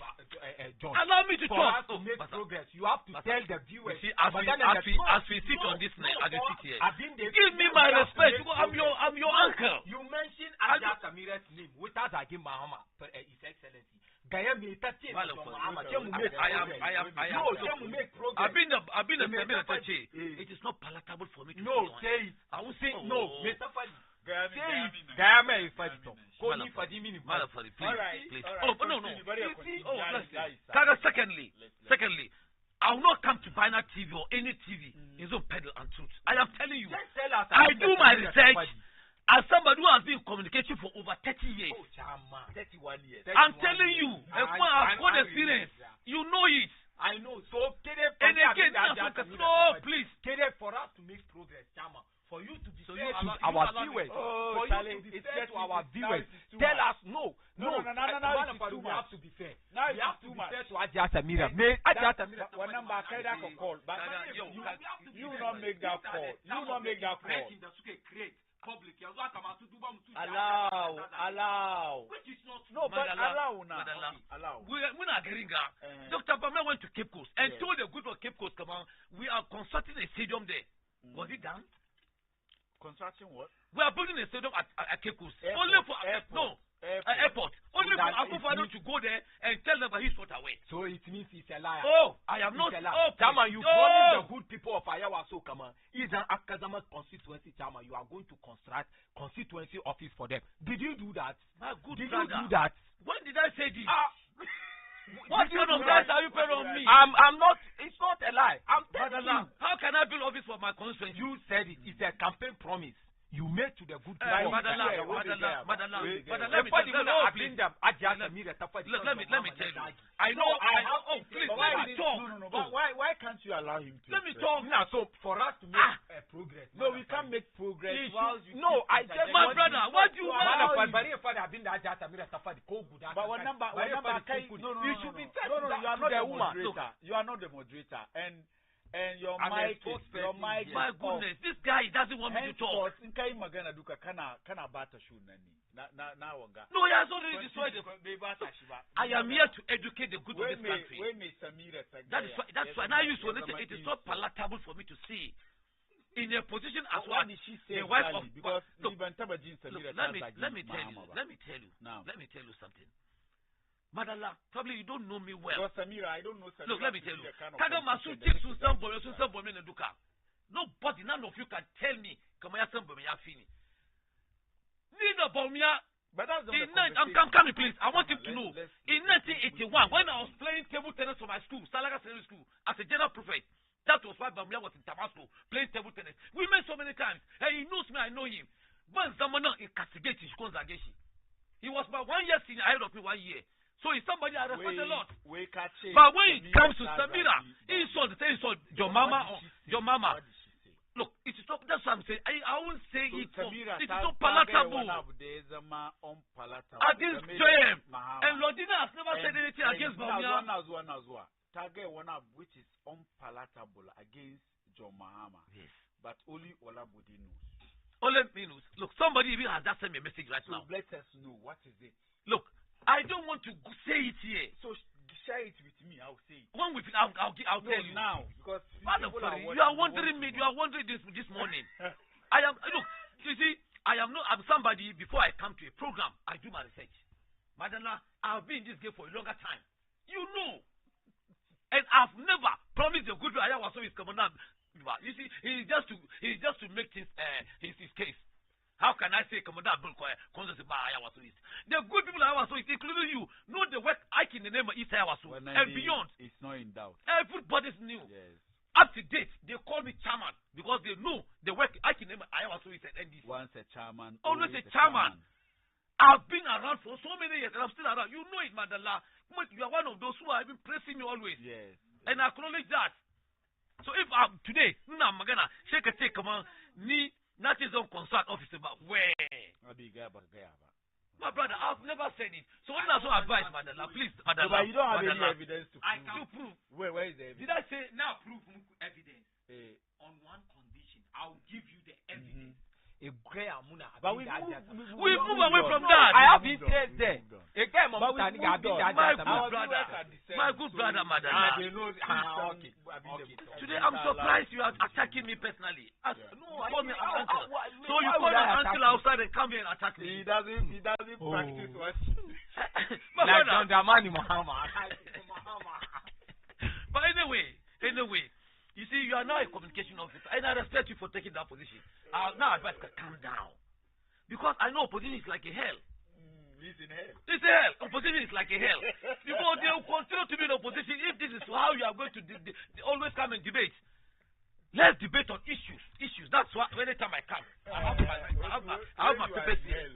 allow me to talk. To make progress, you have to tell the viewers. See, as we sit on this night, as we sit here, give me my respect. I'm your uncle. You mentioned Aja Samira's name without Agim Mahama, His Excellency. I am. I've been a it is not palatable for me to say it. I will say no. Secondly, I will not come to Binary TV or any TV in Zone Pedal and Truth. I am telling you, I do my research as somebody who has been communicating for over 30 years. 31 years. I'm telling you, I've got experience. You know it. I know. So, and again, no, please. For us to make progress, Chama. For you to be fair to our viewers, for you to be fair to our viewers, tell us no. We have to be fair. We have to be fair to Aja Samira. One number call, but you not make that call. You not make that call. Public, allow. Which is not no, but allow now. Allow. We're not getting Dr. Bama went to Cape Coast and told the group of Cape Coast, come on, we are constructing a stadium there. Was it done? Construction what? We are building a stadium at Cape Coast. Only for airport. Only for Akufo-Addo to go there and tell them that he's not away. So it means he's a liar. Oh, I am not. Chama, you promised the good people of Ayawa so come on. Is an Akazama constituency, Chama. You are going to construct constituency office for them. Did you do that? My good did brother. you do that? When did I say this? What kind of lies are you putting on me? I'm not. It's not a lie. I'm telling you. How can I build office for my constituency? You said it. It's a campaign promise. You made to the good people. Let me tell you. I know. Please, let me talk. Why can't you allow him to? Let me talk. Now, so for us to make progress. No, we can't make progress. No, I just my brother. What do you want? But one number. You should be. No, you are not the moderator. You are not the moderator, and And your I'm a mic spokesperson. your mic My is goodness, this guy doesn't want me to talk. In kai magana duka kana bata shoe nani. Na wanga. No, he has already destroyed it. I am here to educate the good of this country. That's why now you so it is not palatable for me to see in a position as what one did she say the wife of because look, let me tell you something. Madala, probably you don't know me well. Because Samira, I don't know Samira. Look, let me tell you. Kadamasu takes some boy, Duka. Nobody, none of you can tell me Kamaya Sambomia Fini. Neither Bomia. But that's the I'm coming, please. I want you to know. In 1981, when I was playing table tennis for my school, Salaga Secondary School, as a general prophet, that was why Bamia was in Tabasco playing table tennis. We met so many times. Hey, he knows me, I know him. When Zamana is castigated, he was about 1 year senior ahead of me 1 year. So he's somebody I respect a lot. But when it comes to Samira, insult your mama. Look, it is not, that's what I'm saying. I won't say it. It is not palatable. Against JM. And Lodina has never said anything against Bamia. Target one up which is unpalatable against John Mahama. Yes. But only Olabudi knows. Only me knows. Look, somebody even has just sent me a message right now. Let us know what is it. Look, I don't want to say it here. So share it with me. I'll say it. When we I'll tell you now because you are wondering me. You are wondering this morning. I am look. You see, I'm somebody. Before I come to a program, I do my research. Madonna, I've been in this game for a longer time. You know, and I've never promised a good way. I was always coming down. You see, it's just to make things his case. How can I say Commander Bulkoy, the good people I was so including you, know the work I can in the name of East Ayawaso and beyond. It's not in doubt. Everybody's new. Yes. Up to date, they call me chairman because they know the work I can name Ayawaso is at NDC. Once a chairman, always a chairman. I've been around for so many years and I'm still around. You know it, Madala. You are one of those who have been pressing me always. Yes. And I acknowledge that. So if I'm today, I'm gonna shake a take, come on, me. Not his own concert officer, but where? My brother, I've never said it. So when I saw advice, Madala, please, Madala. But you don't have any evidence to prove. I can prove. Where is the evidence? Did I say Now prove evidence. On one condition, I'll give you the evidence. But we move away from that. I have interest there. My good brother, Madala. Today I'm surprised you are attacking me personally. No, call me an uncle. So you call an uncle outside and come here and attack me. He doesn't practice what. My brother. But anyway, you see, you are now a communication officer, and I respect you for taking that position. Now advise you calm down, because I know opposition is like a hell. He's in hell. It's a hell. Opposition is like a hell. Because they will continue to be in opposition if this is how you are going to always come and debate. Let's debate on issues. That's why anytime I come, I have my papers here.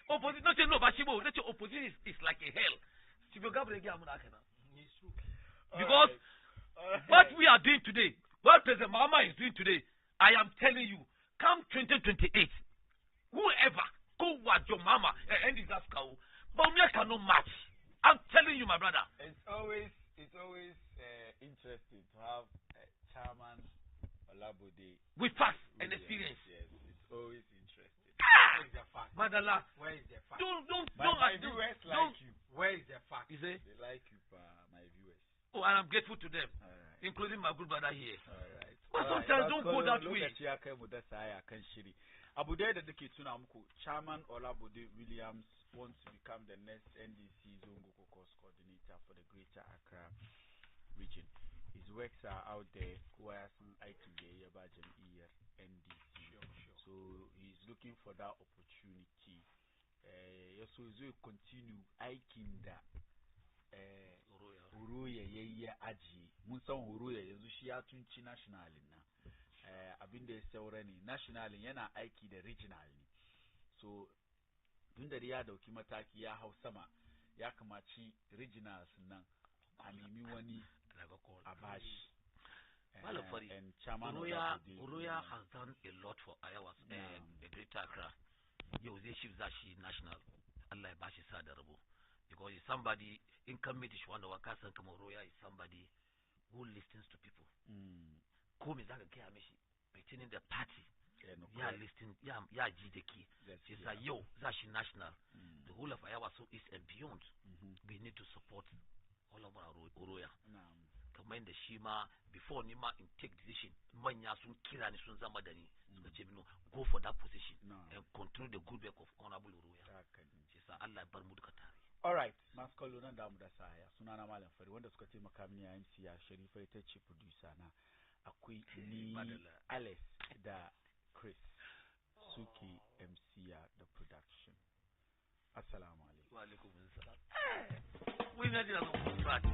Opposition, no, but opposition is like a hell. Because what we are doing today, what President Mahama is doing today, I am telling you, come 2028, whoever go with your mama and this cow, Bamia cannot match. I'm telling you, my brother. It's always interesting to have Chairman Olabode with facts and experience. Yes, it's always interesting. Where is the fact? Madala, where is the fact? My viewers like you. Where is the fact? You say? They like you, my viewers. Oh, and I'm grateful to them, including my good brother here. All right. But sometimes don't go that way. Abude the Kituna Chairman Olabode Williams wants to become the next NDC Zongo Caucus coordinator for the Greater Accra region. His works are out there. NDC. So he's looking for that opportunity. So he will continue hiking that. Uruya aji munsan uruya yanzu shi ya tunci national na abin da ya saurani national yana aiki da regional ne so tun da ya dauki mataki ya hau sama ya kamaci regionals nan a nemi wani a bashi and chairman Uruya has done a lot for Ayawas the Greater Accra. Yau zai shi zashi national Allah ya bashi sa da rabo. Because he's somebody in committee Shwanda Wakasan Kamoroya is somebody who listens to people ko me zaka gaya mishi pertaining the party ya listen ya ji da ke shi sa yau za shi national the whole of Ayawa so east and beyond we need to support all of our Oroya kamar da shi ma before ni ma in take decision manya sun kira ni sun zama da ni suka ce mino go for that position and continue the good work of honorable Oroya shi sa Allah ya bar mu duka tare. Alright, masu kallo nan da mu da saya sunana Malam Fari wanda suka taimaka mini a MC ya Sharifa ita ce producer na akwai ni Alex da Chris suke MC ya da production. Assalamu alaikum. Wa alaikum assalam. We na jira contract.